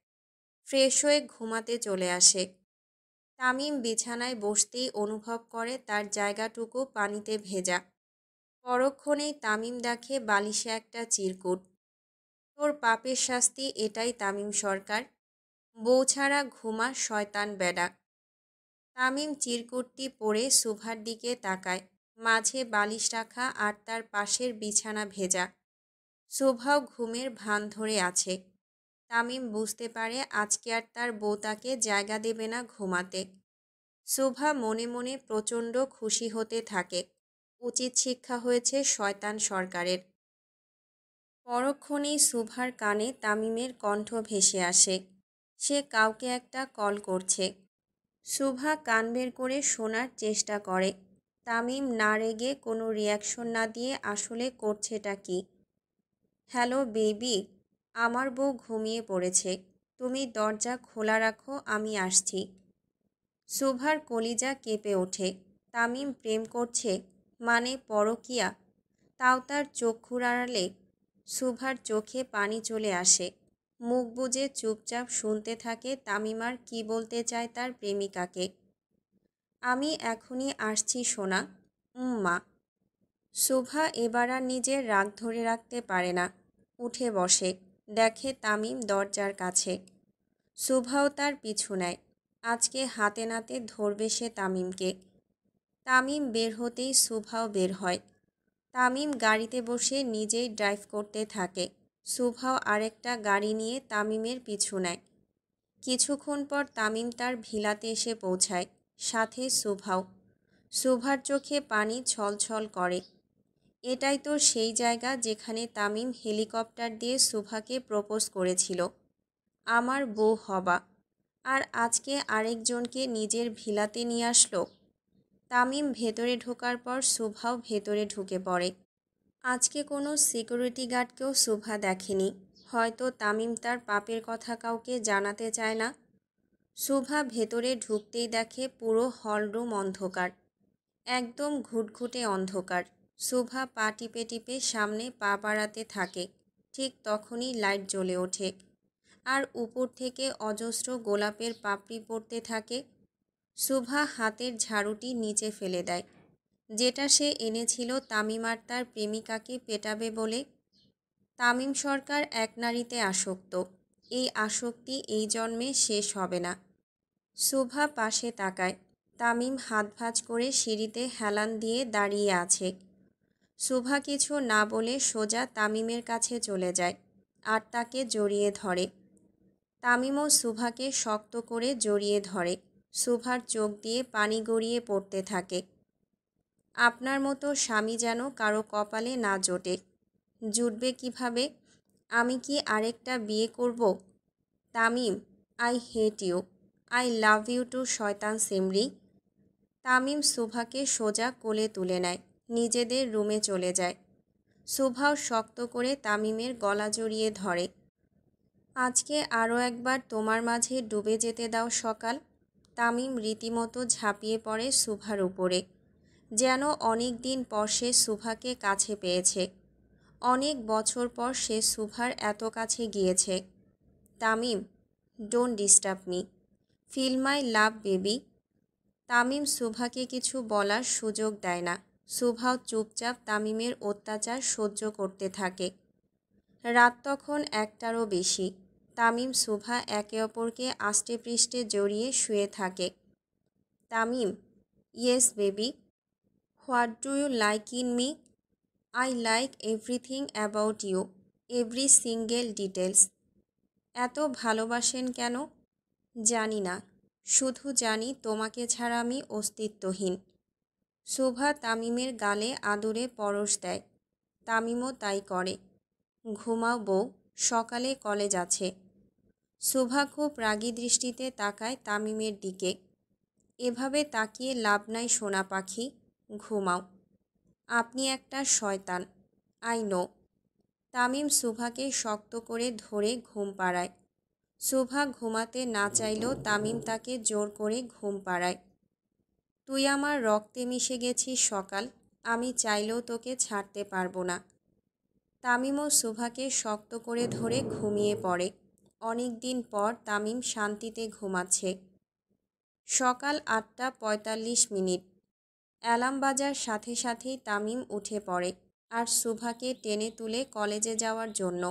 ফ্রেশ হয়ে ঘুমাতে চলে আসে। তামিম বিছানায় বসতেই অনুভব করে তার জায়গাটুকু পানিতে ভেজা। পরক্ষণেই তামিম দেখে বালিশে একটা চিরকুট। তোর পাপের শাস্তি এটাই তামিম সরকার, বউ ছাড়া ঘুমা শয়তান বেডা। তামিম চিরকুটটি পড়ে সুভার দিকে তাকায়। মাঝে বালিশ রাখা আর তার পাশের বিছানা ভেজা। সুভাও ঘুমের ভান ধরে আছে। তামিম বুঝতে পারে আজকে আর তার বউ তাকে জায়গা দেবে না ঘুমাতে। সুভা মনে মনে প্রচণ্ড খুশি হতে থাকে। উচিত শিক্ষা হয়েছে শয়তান সরকারের। পরক্ষণেই সুভার কানে তামিমের কণ্ঠ ভেসে আসে। সে কাউকে একটা কল করছে। সুভা কান বের করে শোনার চেষ্টা করে। তামিম না রেগে কোনো রিয়াকশন না দিয়ে আসলে করছেটা কি। হ্যালো বেবি, আমার বউ ঘুমিয়ে পড়েছে, তুমি দরজা খোলা রাখো, আমি আসছি। সুভার কলিজা কেঁপে ওঠে। তামিম প্রেম করছে মানে পরকিয়া? তাও তার চক্ষুর আড়ালে। সুভার চোখে পানি চলে আসে। মুখ বুজে চুপচাপ শুনতে থাকে তামিমার কি বলতে চায় তার প্রেমিকাকে। আমি এখনই আসছি সোনা, মা। সুভা এবার আর নিজের রাগ ধরে রাখতে পারে না। উঠে বসে। দেখে তামিম দরজার কাছে। সুভাও তার পিছু নেয়। আজকে হাতে নাতে ধরবে সে তামিমকে। তামিম বের হতেই সুভাও বের হয়। তামিম গাড়িতে বসে নিজেই ড্রাইভ করতে থাকে। সুভাও আরেকটা গাড়ি নিয়ে তামিমের পিছু নেয়। কিছুক্ষণ পর তামিম তার ভিলাতে এসে পৌঁছায়। সাথে সুভাও। সুভার চোখে পানি ছলছল করে। এটাই তো সেই জায়গা যেখানে তামিম হেলিকপ্টার দিয়ে সুভাকে প্রপোজ করেছিল, আমার বউ হবা। আর আজকে আরেকজনকে নিজের ভিলাতে নিয়ে আসলো। তামিম ভেতরে ঢোকার পর সুভাও ভেতরে ঢুকে পড়ে। আজকে কোনো সিকিউরিটি গার্ডকেও সুভা দেখেনি। হয়তো তামিম তার পাপের কথা কাউকে জানাতে চায় না। সুভা ভেতরে ঢুকতেই দেখে পুরো হলরুম অন্ধকার। একদম ঘুটঘুটে অন্ধকার। সুভা পা টিপে টিপে সামনে পা বাড়াতে থাকে। ঠিক তখনই লাইট জ্বলে ওঠে। আর উপর থেকে অজস্র গোলাপের পাপড়ি পড়তে থাকে। সুভা হাতের ঝাড়ুটি নিচে ফেলে দেয়, যেটা সে এনেছিল তামিম আর তার প্রেমিকাকে পেটাবে বলে। তামিম সরকার এক নারীতে আসক্ত। এই আসক্তি এই জন্মে শেষ হবে না। সুভা পাশে তাকায়। তামিম হাত ভাঁজ করে সিঁড়িতে হেলান দিয়ে দাঁড়িয়ে আছে। সুভা কিছু না বলে সোজা তামিমের কাছে চলে যায় আর তাকে জড়িয়ে ধরে। তামিমও সুভাকে শক্ত করে জড়িয়ে ধরে। সুভার চোখ দিয়ে পানি গড়িয়ে পড়তে থাকে। আপনার মতো স্বামী যেন কারো কপালে না জোটে। জুটবে কিভাবে? আমি কি আরেকটা বিয়ে করব? Tamim, I hate you, I love you too শয়তান সিমরি। তামিম সুভাকে সোজা কোলে তুলে নেয়। নিজেদের রুমে চলে যায়। সুভাও শক্ত করে তামিমের গলা জড়িয়ে ধরে। আজকে আরও একবার তোমার মাঝে ডুবে যেতে দাও সকাল। তামিম রীতিমতো ঝাঁপিয়ে পড়ে সুভার উপরে। যেন অনেক দিন পর সে সুভাকে কাছে পেয়েছে। অনেক বছর পর সে সুভার এত কাছে গিয়েছে। Tamim, don't disturb me, feel my love baby. Tamim সুভাকে কিছু বলার সুযোগ দেয় না। সুভাও চুপচাপ তামিমের অত্যাচার সহ্য করতে থাকে। রাত তখন একটারও বেশি। তামিম সুভা একে অপরকে আষ্টে পৃষ্ঠে জড়িয়ে শুয়ে থাকে। Tamim, yes baby, what do you like in me? I like everything about you, every single details. এত ভালোবাসেন কেন? জানি না, শুধু জানি তোমাকে ছাড়া আমি অস্তিত্বহীন। শোভা তামিমের গালে আদুরে পরশ দেয়। তামিমও তাই করে। ঘুমাও বউ, সকালে কলেজ আছে। শোভা খুব রাগী দৃষ্টিতে তাকায় তামিমের দিকে। এভাবে তাকিয়ে লাভ নাই সোনা পাখি, ঘুমাও। আপনি একটা শয়তান, আই নো। তামিম শোভাকে শক্ত করে ধরে ঘুম পাড়ায়। শোভা ঘুমাতে না চাইলেও তামিম তাকে জোর করে ঘুম পাড়ায়। তুই আমার রক্তে মিশে গেছিস সকাল, আমি চাইলেও তোকে ছাড়তে পারবো না। তামিমও শোভাকে শক্ত করে ধরে ঘুমিয়ে পড়ে। অনেক দিন পর তামিম শান্তিতে ঘুমাচ্ছে। সকাল 8:45। অ্যালার্ম বাজার সাথে সাথেই তামিম উঠে পড়ে আর শোভাকে টেনে তুলে কলেজে যাওয়ার জন্য।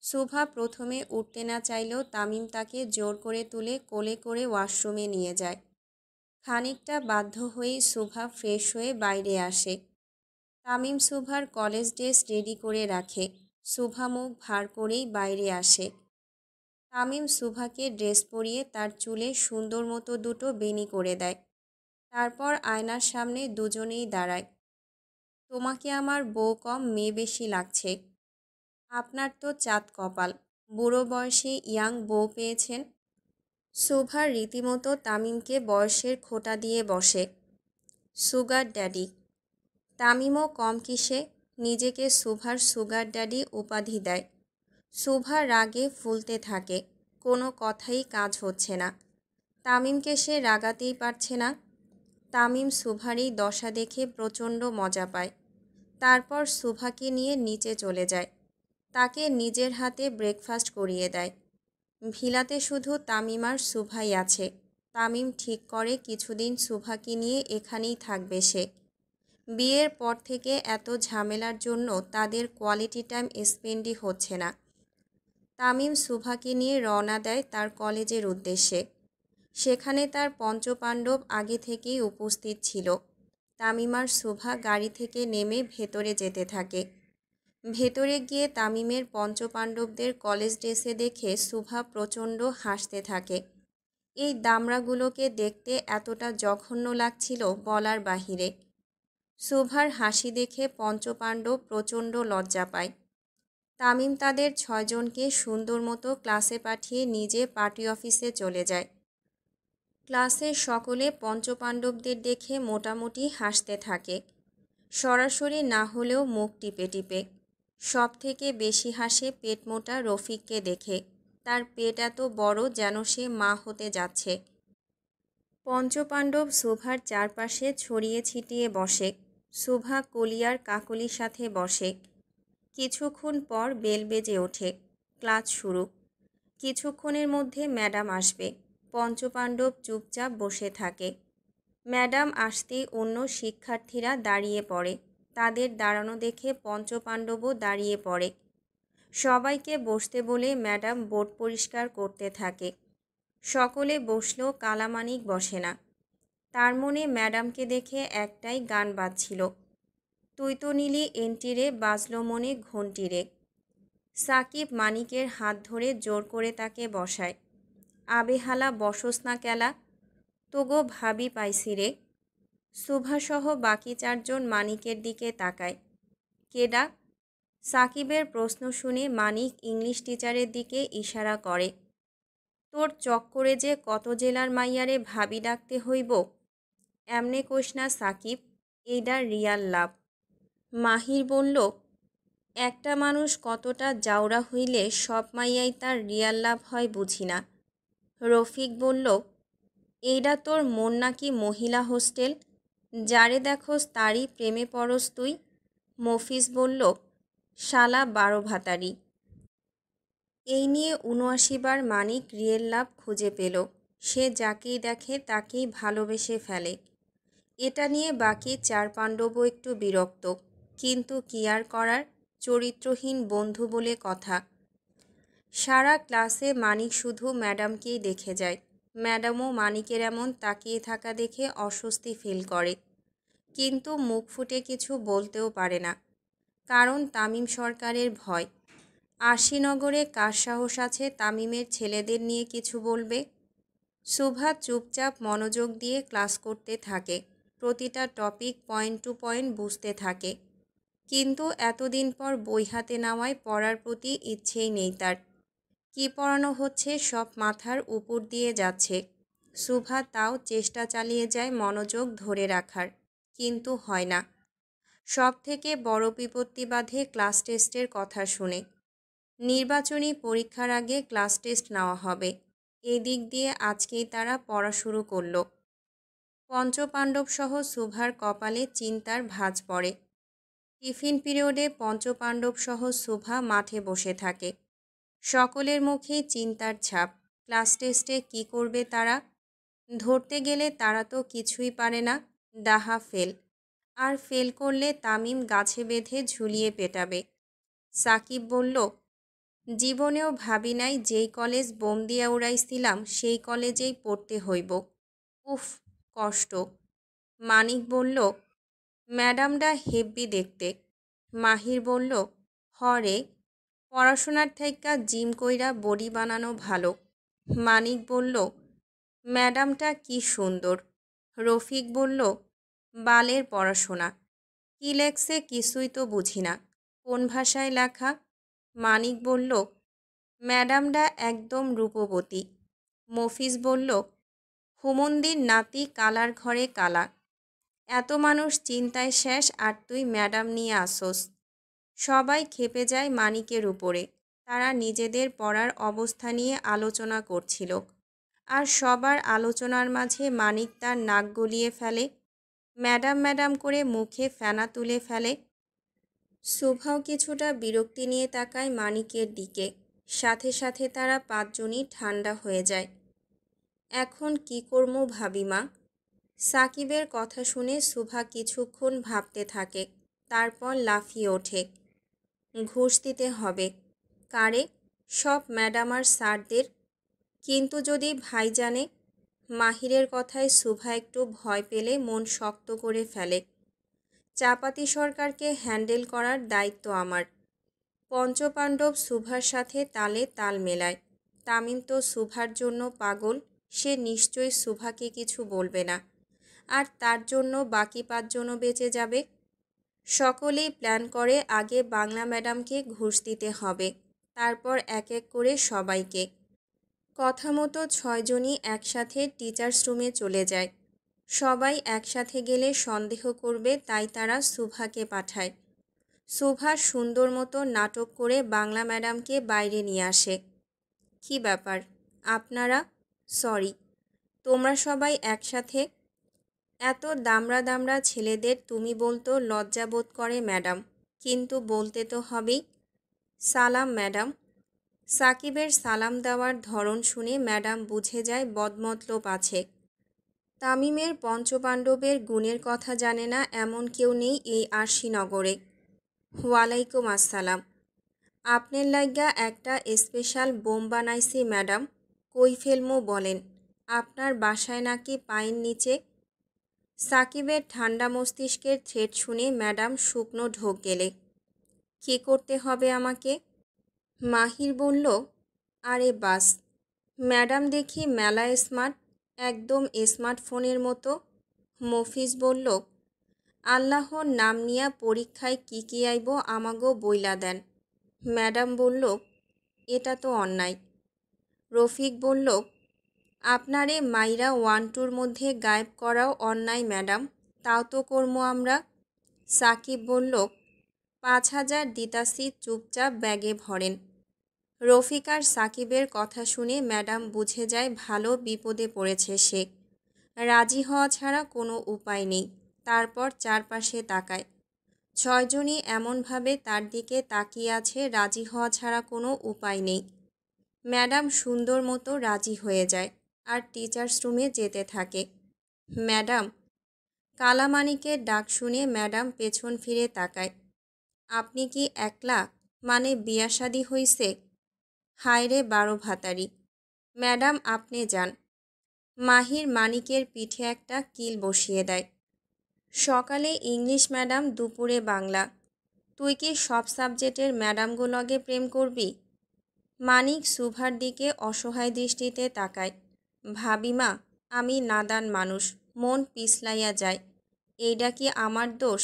শোভা প্রথমে উঠতে না চাইলেও তামিম তাকে জোর করে তুলে কোলে করে ওয়াশরুমে নিয়ে যায়। খানিকটা বাধ্য হয়েই শোভা ফ্রেশ হয়ে বাইরে আসে। তামিম শোভার কলেজ ড্রেস রেডি করে রাখে। শোভা মুখ ভার করেই বাইরে আসে। তামিম শোভাকে ড্রেস পরিয়ে তার চুলে সুন্দর মতো দুটো বেনি করে দেয়। তারপর আয়নার সামনে দুজনেই দাঁড়ায়। তোমাকে আমার বউ কম মেয়ে বেশি লাগছে। আপনার তো চাঁদ কপাল, বুড়ো বয়সে ইয়াং বউ পেয়েছেন। শোভা রীতিমতো তামিমকে বয়সের খোঁটা দিয়ে বসে। Sugar daddy. তামিমও কম কিসে, নিজেকে শোভার সুগার ড্যাডি উপাধি দেয়। শোভা রাগে ফুলতে থাকে, কোনো কথাই কাজ হচ্ছে না। তামিমকে সে রাগাতেই পারছে না। তামিম শোভার এই দশা দেখে প্রচণ্ড মজা পায়। তারপর শোভাকে নিয়ে নিচে চলে যায়। তাকে নিজের হাতে ব্রেকফাস্ট করিয়ে দেয়। ভিলাতে শুধু তামিম আর শোভাই আছে। তামিম ঠিক করে কিছুদিন শোভাকে নিয়ে এখানেই থাকবে সে। বিয়ের পর থেকে এত ঝামেলার জন্য তাদের কোয়ালিটি টাইম স্পেন্ডই হচ্ছে না। তামিম শোভাকে নিয়ে রওনা দেয় তার কলেজের উদ্দেশ্যে। সেখানে তার পঞ্চপাণ্ডব আগে থেকেই উপস্থিত ছিল। তামিম আর শোভা গাড়ি থেকে নেমে ভেতরে যেতে থাকে। ভেতরে গিয়ে তামিমের পঞ্চপাণ্ডবদের কলেজ ড্রেসে দেখে শোভা প্রচণ্ড হাসতে থাকে। এই দামড়াগুলোকে দেখতে এতটা জঘন্য লাগছিল বলার বাহিরে। শোভার হাসি দেখে পঞ্চপাণ্ডব প্রচণ্ড লজ্জা পায়। তামিম তাদের 6 জনকে সুন্দর মতো ক্লাসে পাঠিয়ে নিজে পার্টি অফিসে চলে যায়। ক্লাসের সকলে পঞ্চপাণ্ডবদের দেখে মোটামুটি হাসতে থাকে, সরাসরি না হলেও মুখ টিপে টিপে। সব থেকে বেশি হাসে পেট মোটা রফিককে দেখে। তার পেট এত বড় যেন সে মা হতে যাচ্ছে। পঞ্চপাণ্ডব শোভার চারপাশে ছড়িয়ে ছিটিয়ে বসে। শোভা কলিয়ার কাকলির সাথে বসে। কিছুক্ষণ পর বেল বেজে ওঠে। ক্লাস শুরু। কিছুক্ষণের মধ্যে ম্যাডাম আসবে। পঞ্চপাণ্ডব চুপচাপ বসে থাকে। ম্যাডাম আসতেই অন্য শিক্ষার্থীরা দাঁড়িয়ে পড়ে। তাদের দাঁড়ানো দেখে পঞ্চপাণ্ডবও দাঁড়িয়ে পড়ে। সবাইকে বসতে বলে ম্যাডাম বোর্ড পরিষ্কার করতে থাকে। সকলে বসলেও কালামানিক বসে না। তার মনে ম্যাডামকে দেখে একটাই গান বাজছিল, তুই তো নীলি এন্টিরে বাজলো মনে ঘন্টিরে। সাকিব মানিকের হাত ধরে জোর করে তাকে বসায়। আবেহালা বসস না কেলা, তোগো ভাবি পাইছি রে। শোভাসহ বাকি 4 জন মানিকের দিকে তাকায়। কেডা? সাকিবের প্রশ্ন শুনে মানিক ইংলিশ টিচারের দিকে ইশারা করে। তোর চক্করে যে কত জেলার মাইয়ারে ভাবি ডাকতে হইব। এমনে কোষ না সাকিব, এইডা রিয়াল লাভ। মাহির বলল, একটা মানুষ কতটা জাউরা হইলে সব মাইয়াই তার রিয়াল লাভ হয় বুঝি না। রফিক বলল, এইডা তোর মন নাকি মহিলা হোস্টেল, যারে দেখোস তারই প্রেমে পড়স তুই। মফিজ বলল, শালা 12 ভাতারি। এই নিয়ে ৭৯ বার মানিক রিয়েল লাভ খুঁজে পেল। সে যাকেই দেখে তাকেই ভালোবেসে ফেলে। এটা নিয়ে বাকি 4 পাণ্ডবও একটু বিরক্ত, কিন্তু কি আর করার, চরিত্রহীন বন্ধু বলে কথা। সারা ক্লাসে মানিক শুধু ম্যাডামকেই দেখে যায়। ম্যাডামও মানিকের এমন তাকিয়ে থাকা দেখে অস্বস্তি ফিল করে, কিন্তু মুখ ফুটে কিছু বলতেও পারে না, কারণ তামিম সরকারের ভয়। আশিনগরে কার সাহস আছে তামিমের ছেলেদের নিয়ে কিছু বলবে? শুভা চুপচাপ মনোযোগ দিয়ে ক্লাস করতে থাকে, প্রতিটা টপিক পয়েন্ট টু পয়েন্ট বুঝতে থাকে। কিন্তু এতদিন পর বই হাতে নেওয়ায় পড়ার প্রতি ইচ্ছেই নেই তার। কি পড়ানো হচ্ছে সব মাথার উপর দিয়ে যাচ্ছে। শুভা তাও চেষ্টা চালিয়ে যায় মনোযোগ ধরে রাখার, কিন্তু হয় না। সব থেকে বড় বিপত্তি বাধে ক্লাস টেস্টের কথা শুনে। নির্বাচনী পরীক্ষার আগে ক্লাস টেস্ট নেওয়া হবে, এদিক দিয়ে আজকেই তারা পড়া শুরু করল। পঞ্চপাণ্ডব সহ শুভার কপালে চিন্তার ভাঁজ পড়ে। টিফিন পিরিয়ডে পঞ্চপাণ্ডব সহ শুভা মাঠে বসে থাকে। সকলের মুখেই চিন্তার ছাপ। ক্লাস টেস্টে কী করবে তারা? ধরতে গেলে তারা তো কিছুই পারে না, ডাহা ফেল। আর ফেল করলে তামিম গাছে বেঁধে ঝুলিয়ে পেটাবে। সাকিব বলল, জীবনেও ভাবি নাই যেই কলেজ বোম দিয়া উড়াইছিলাম সেই কলেজেই পড়তে হইব। উফ, কষ্ট। মানিক বলল, ম্যাডামটা হেব্বি দেখতে। মাহির বলল, হরে, পড়াশোনার থাইক্কা জিম কইরা বডি বানানো ভালো। মানিক বলল, ম্যাডামটা কি সুন্দর। রফিক বলল, বালের পড়াশোনা। কি লেখছে কিছুই তো বুঝি না, কোন ভাষায় লেখা? মানিক বলল, ম্যাডামটা একদম রূপবতী। মফিজ বলল, হুমন্দির নাতি কালার ঘরে কালা। এত মানুষ চিন্তায় শেষ আর তুই ম্যাডাম নিয়ে আসোস। সবাই ক্ষেপে যায় মানিকের উপরে। তারা নিজেদের পড়ার অবস্থা নিয়ে আলোচনা করছিল, আর সবার আলোচনার মাঝে মানিক তার নাক গলিয়ে ফেলে, ম্যাডাম ম্যাডাম করে মুখে ফেনা তুলে ফেলে। শুভাও কিছুটা বিরক্তি নিয়ে তাকায় মানিকের দিকে। সাথে সাথে তারা পাঁচজনই ঠান্ডা হয়ে যায়। এখন কি করবো ভাবি মা? সাকিবের কথা শুনে শুভা কিছুক্ষণ ভাবতে থাকে, তারপর লাফিয়ে ওঠে। ঘুষ দিতে হবে। কারে? সব ম্যাডাম আর স্যারদের। কিন্তু যদি ভাই জানে? মাহিরের কথায় শুভা একটু ভয় পেলে মন শক্ত করে ফেলে। চাপাতি সরকারকে হ্যান্ডেল করার দায়িত্ব আমার। পঞ্চপাণ্ডব শুভার সাথে তালে তাল মেলায়। তামিম তো শুভার জন্য পাগল, সে নিশ্চয়ই শুভাকে কিছু বলবে না। আর তার জন্য বাকি পাঁচজনও বেঁচে যাবে। সকলেই প্ল্যান করে আগে বাংলা ম্যাডামকে ঘুষ দিতে হবে, তারপর এক এক করে সবাইকে। কথা মতো 6 জনই একসাথে টিচার্স রুমে চলে যায়। সবাই একসাথে গেলে সন্দেহ করবে, তাই তারা শুভাকে পাঠায়। শুভা সুন্দর মতো নাটক করে বাংলা ম্যাডামকে বাইরে নিয়ে আসে। কি ব্যাপার আপনারা? সরি, তোমরা সবাই একসাথে? এত দামড়া দামড়া ছেলেদের তুমি বলতো লজ্জা বোধ করে ম্যাডাম, কিন্তু বলতে তো হবেই। সালাম ম্যাডাম। সাকিবের সালাম দেওয়ার ধরন শুনে ম্যাডাম বুঝে যায় বদমতলব আছে। তামিমের পঞ্চপাণ্ডবের গুণের কথা জানে না এমন কেউ নেই এই আরশিনগরে। ওয়ালাইকুম আসসালাম। আপনার লাইগা একটা স্পেশাল বোম বানাইছি ম্যাডাম, কই ফেলমু বলেন? আপনার বাসায় নাকি পায়ের নিচে? সাকিবের ঠান্ডা মস্তিষ্কের থ্রেট শুনে ম্যাডাম শুকনো ঢোক গেলে। কী করতে হবে আমাকে? মাহির বলল, আরে বাস, ম্যাডাম দেখি মেলা স্মার্ট, একদম স্মার্টফোনের মতো। মফিজ বলল, আল্লাহর নাম নিয়া পরীক্ষায় কি কি আইব আমাগো বইলা দেন। ম্যাডাম বলল, এটা তো অন্যায়। রফিক বলল, আপনারে মাইরা 1-2-র মধ্যে গায়েব করাও অন্যায় ম্যাডাম, তাও তো করবো আমরা। সাকিব বলল, 5,000 দিতাসি, চুপচাপ ব্যাগে ভরেন। রফিক আর সাকিবের কথা শুনে ম্যাডাম বুঝে যায় ভালো বিপদে পড়েছে সে। রাজি হওয়া ছাড়া কোনো উপায় নেই। তারপর চারপাশে তাকায়। 6 জনই এমনভাবে তার দিকে তাকিয়ে আছে, রাজি হওয়া ছাড়া কোনো উপায় নেই। ম্যাডাম সুন্দর মতো রাজি হয়ে যায় আর টিচার্স রুমে যেতে থাকে। ম্যাডাম। কালামানিকের ডাক শুনে ম্যাডাম পেছন ফিরে তাকায়। আপনি কি একলা, মানে বিয়া শাদী হইছে? হায়রে 12 ভাতারি। ম্যাডাম আপনি যান। মাহির মানিকের পিঠে একটা কিল বসিয়ে দেয়। সকালে ইংলিশ ম্যাডাম, দুপুরে বাংলা। তুই কি সব সাবজেক্টের ম্যাডামগুলোগে প্রেম করবি? মানিক শুভার দিকে অসহায় দৃষ্টিতে তাকায়। ভাবি মা, আমি নাদান মানুষ, মন পিছলাইয়া যায়। এইটা কি আমার দোষ?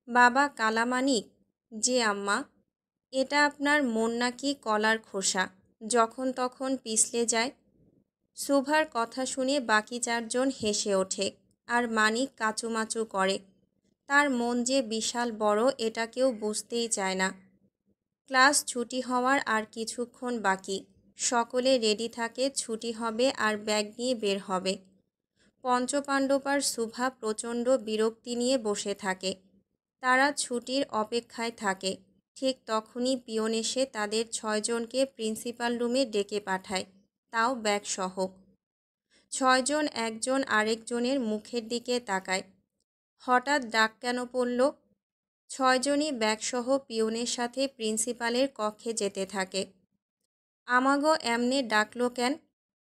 বাবা কালামানিক, যে আম্মা। এটা আপনার মন নাকি কলার খোসা, যখন তখন পিছলে যায়? শুভার কথা শুনে বাকি চারজন হেসে ওঠে, আর মানিক কাচুমাচু করে। তার মন যে বিশাল বড় এটা কেউ বুঝতেই চায় না। ক্লাস ছুটি হওয়ার আর কিছুক্ষণ বাকি। সকলে রেডি থাকে, ছুটি হবে আর ব্যাগ নিয়ে বের হবে। পঞ্চপাণ্ডব আর শুভা প্রচণ্ড বিরক্তি নিয়ে বসে থাকে। তারা ছুটির অপেক্ষায় থাকে। ঠিক তখনই পিয়ন এসে তাদের 6 জনকে প্রিন্সিপাল রুমে ডেকে পাঠায়, তাও ব্যাগসহ। 6 জন একজন আরেকজনের মুখের দিকে তাকায়। হঠাৎ ডাক কেন পড়ল? 6 জনই ব্যাগসহ পিয়নের সাথে প্রিন্সিপালের কক্ষে যেতে থাকে। আমাগো এমনে ডাকলো কেন?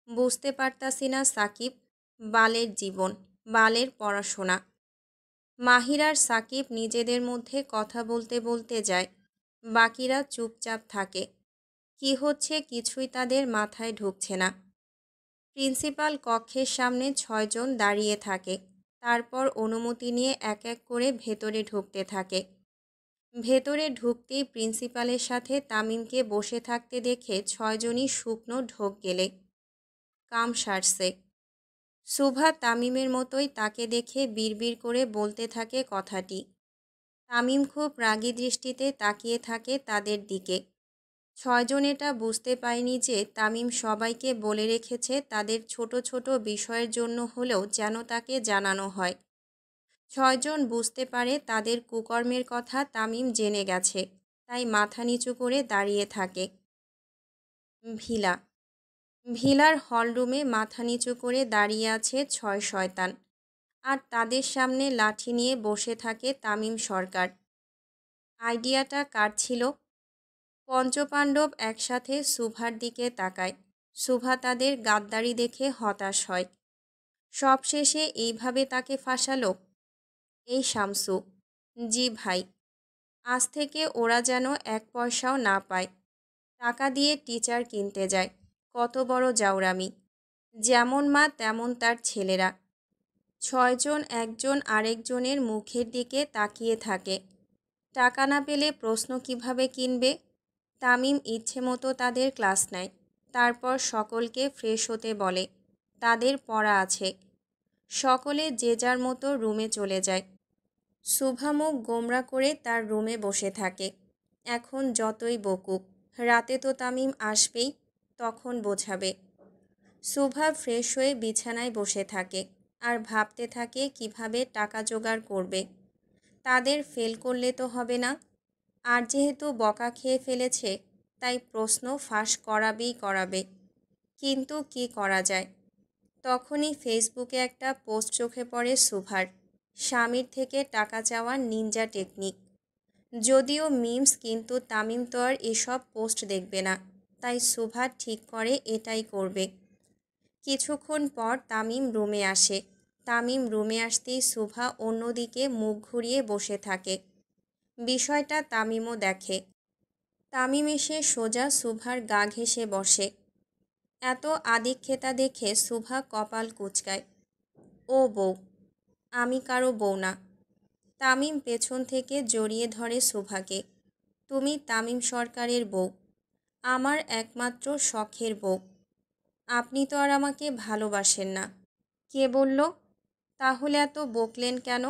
বুঝতে পারতাছি না সাকিব। বালের জীবন, বালের পড়াশোনা। মাহির আর সাকিব নিজেদের মধ্যে কথা বলতে বলতে যায়। বাকিরা চুপচাপ থাকে। কি হচ্ছে কিছুই তাদের মাথায় ঢুকছে না। প্রিন্সিপাল কক্ষের সামনে 6 জন দাঁড়িয়ে থাকে। তারপর অনুমতি নিয়ে এক এক করে ভেতরে ঢুকতে থাকে। ভেতরে ঢুকতেই প্রিন্সিপালের সাথে তামিমকে বসে থাকতে দেখে 6 জনই শুকনো ঢোক গেলে। কাম সারছে। শুভা তামিমের মতোই তাকে দেখে বিড়বিড় করে বলতে থাকে কথাটি। তামিম খুব রাগী দৃষ্টিতে তাকিয়ে থাকে তাদের দিকে। 6 জন এটা বুঝতে পায়নি যে তামিম সবাইকে বলে রেখেছে তাদের ছোট ছোট বিষয়ের জন্য হলেও যেন তাকে জানানো হয়। 6 জন বুঝতে পারে তাদের কুকর্মের কথা তামিম জেনে গেছে, তাই মাথা নিচু করে দাঁড়িয়ে থাকে। ভিলা। ভিলার হলরুমে মাথা নিচু করে দাঁড়িয়ে আছে 6 শয়তান, আর তাদের সামনে লাঠি নিয়ে বসে থাকে তামিম সরকার। আইডিয়াটা কার ছিল? পঞ্চপাণ্ডব একসাথে শুভার দিকে তাকায়। শুভা তাদের গাদ্দারি দেখে হতাশ হয়। সবশেষে এইভাবে তাকে ফাঁসালো। এই শামসু। জি ভাই। আজ থেকে ওরা যেন 1 পয়সাও না পায়। টাকা দিয়ে টিচার কিনতে যায়। কত বড় জাউরামি। যেমন মা তেমন তার ছেলেরা। 6 জন একজন আরেকজনের মুখের দিকে তাকিয়ে থাকে। টাকা না পেলে প্রশ্ন কিভাবে কিনবে? তামিম ইচ্ছে মতো তাদের ক্লাস নেয়। তারপর সকলকে ফ্রেশ হতে বলে। তাদের পড়া আছে। সকলে যে যার মতো রুমে চলে যায়। শুভা মুখ গোমরা করে তার রুমে বসে থাকে। এখন যতই বকুক, রাতে তো তামিম আসবেই, তখন বোঝাবে। শুভা ফ্রেশ হয়ে বিছানায় বসে থাকে আর ভাবতে থাকে কিভাবে টাকা জোগাড় করবে। তাদের ফেল করলে তো হবে না। আর যেহেতু বকা খেয়ে ফেলেছে, তাই প্রশ্ন ফাঁস করাবেই করাবে। কিন্তু কি করা যায়? তখনই ফেসবুকে একটা পোস্ট চোখে পড়ে শুভার। স্বামীর থেকে টাকা চাওয়ার নিনজা টেকনিক। যদিও মিমস, কিন্তু তামিম তো আর এসব পোস্ট দেখবে না, তাই শুভা ঠিক করে এটাই করবে। কিছুক্ষণ পর তামিম রুমে আসে। তামিম রুমে আসতেই শুভা অন্যদিকে মুখ ঘুরিয়ে বসে থাকে। বিষয়টা তামিমও দেখে। তামিম এসে সোজা শুভার গা ঘেঁষে বসে। এত আদিক্ষেতা দেখে শুভা কপাল কুঁচকায়। ও বউ, আমি কারো বউ না। তামিম পেছন থেকে জড়িয়ে ধরে শুভাকে। তুমি তামিম সরকারের বউ, আমার একমাত্র শখের বউ। আপনি তো আর আমাকে ভালোবাসেন না। কে বলল? তাহলে এত বকলেন কেন?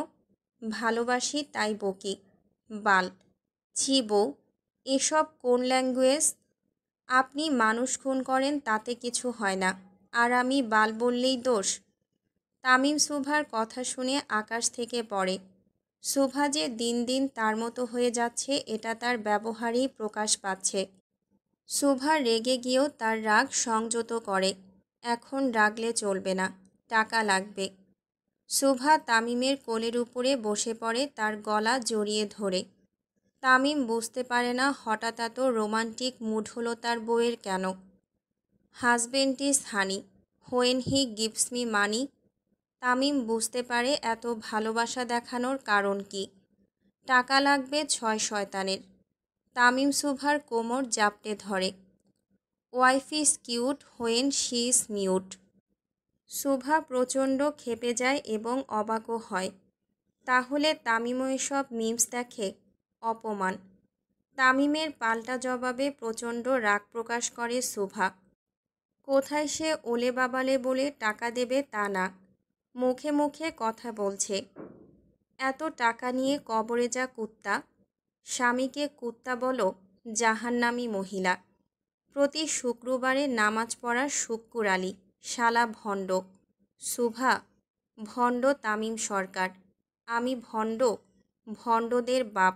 ভালোবাসি তাই বকি। বাল। ছি বউ, এসব কোন ল্যাঙ্গুয়েজ? আপনি মানুষ খুন করেন তাতে কিছু হয় না, আর আমি বাল বললেই দোষ? তামিম শুভার কথা শুনে আকাশ থেকে পড়ে। শুভা যে দিন দিন তার মতো হয়ে যাচ্ছে এটা তার ব্যবহারেই প্রকাশ পাচ্ছে। শুভা রেগে গিয়েও তার রাগ সংযত করে। এখন রাগলে চলবে না, টাকা লাগবে। শুভা তামিমের কোলের উপরে বসে পড়ে, তার গলা জড়িয়ে ধরে। তামিম বুঝতে পারে না হঠাৎ এত রোমান্টিক মুড হলো তার বউয়ের কেন। Husband is honey, when he gives me মানি। তামিম বুঝতে পারে এত ভালোবাসা দেখানোর কারণ কি। টাকা লাগবে 6 শয়তানের। তামিম শুভার কোমর জাপটে ধরে। Wife is cute when she is mute. Shubha প্রচণ্ড ক্ষেপে যায় এবং অবাকও হয়। তাহলে তামিমও এসব মিমস দেখে? অপমান। তামিমের পাল্টা জবাবে প্রচণ্ড রাগ প্রকাশ করে শুভা। কোথায় সে ওলে বাবালে বলে টাকা দেবে তা না, মুখে মুখে কথা বলছে। এত টাকা নিয়ে কবরে যা কুত্তা। স্বামীকে কুত্তা বলো, জাহান্নামী মহিলা। প্রতি শুক্রবারে নামাজ পড়ার শুক্কুর আলী, শালা ভণ্ড। শুভা, ভণ্ড তামিম সরকার। আমি ভণ্ড, ভণ্ডদের বাপ।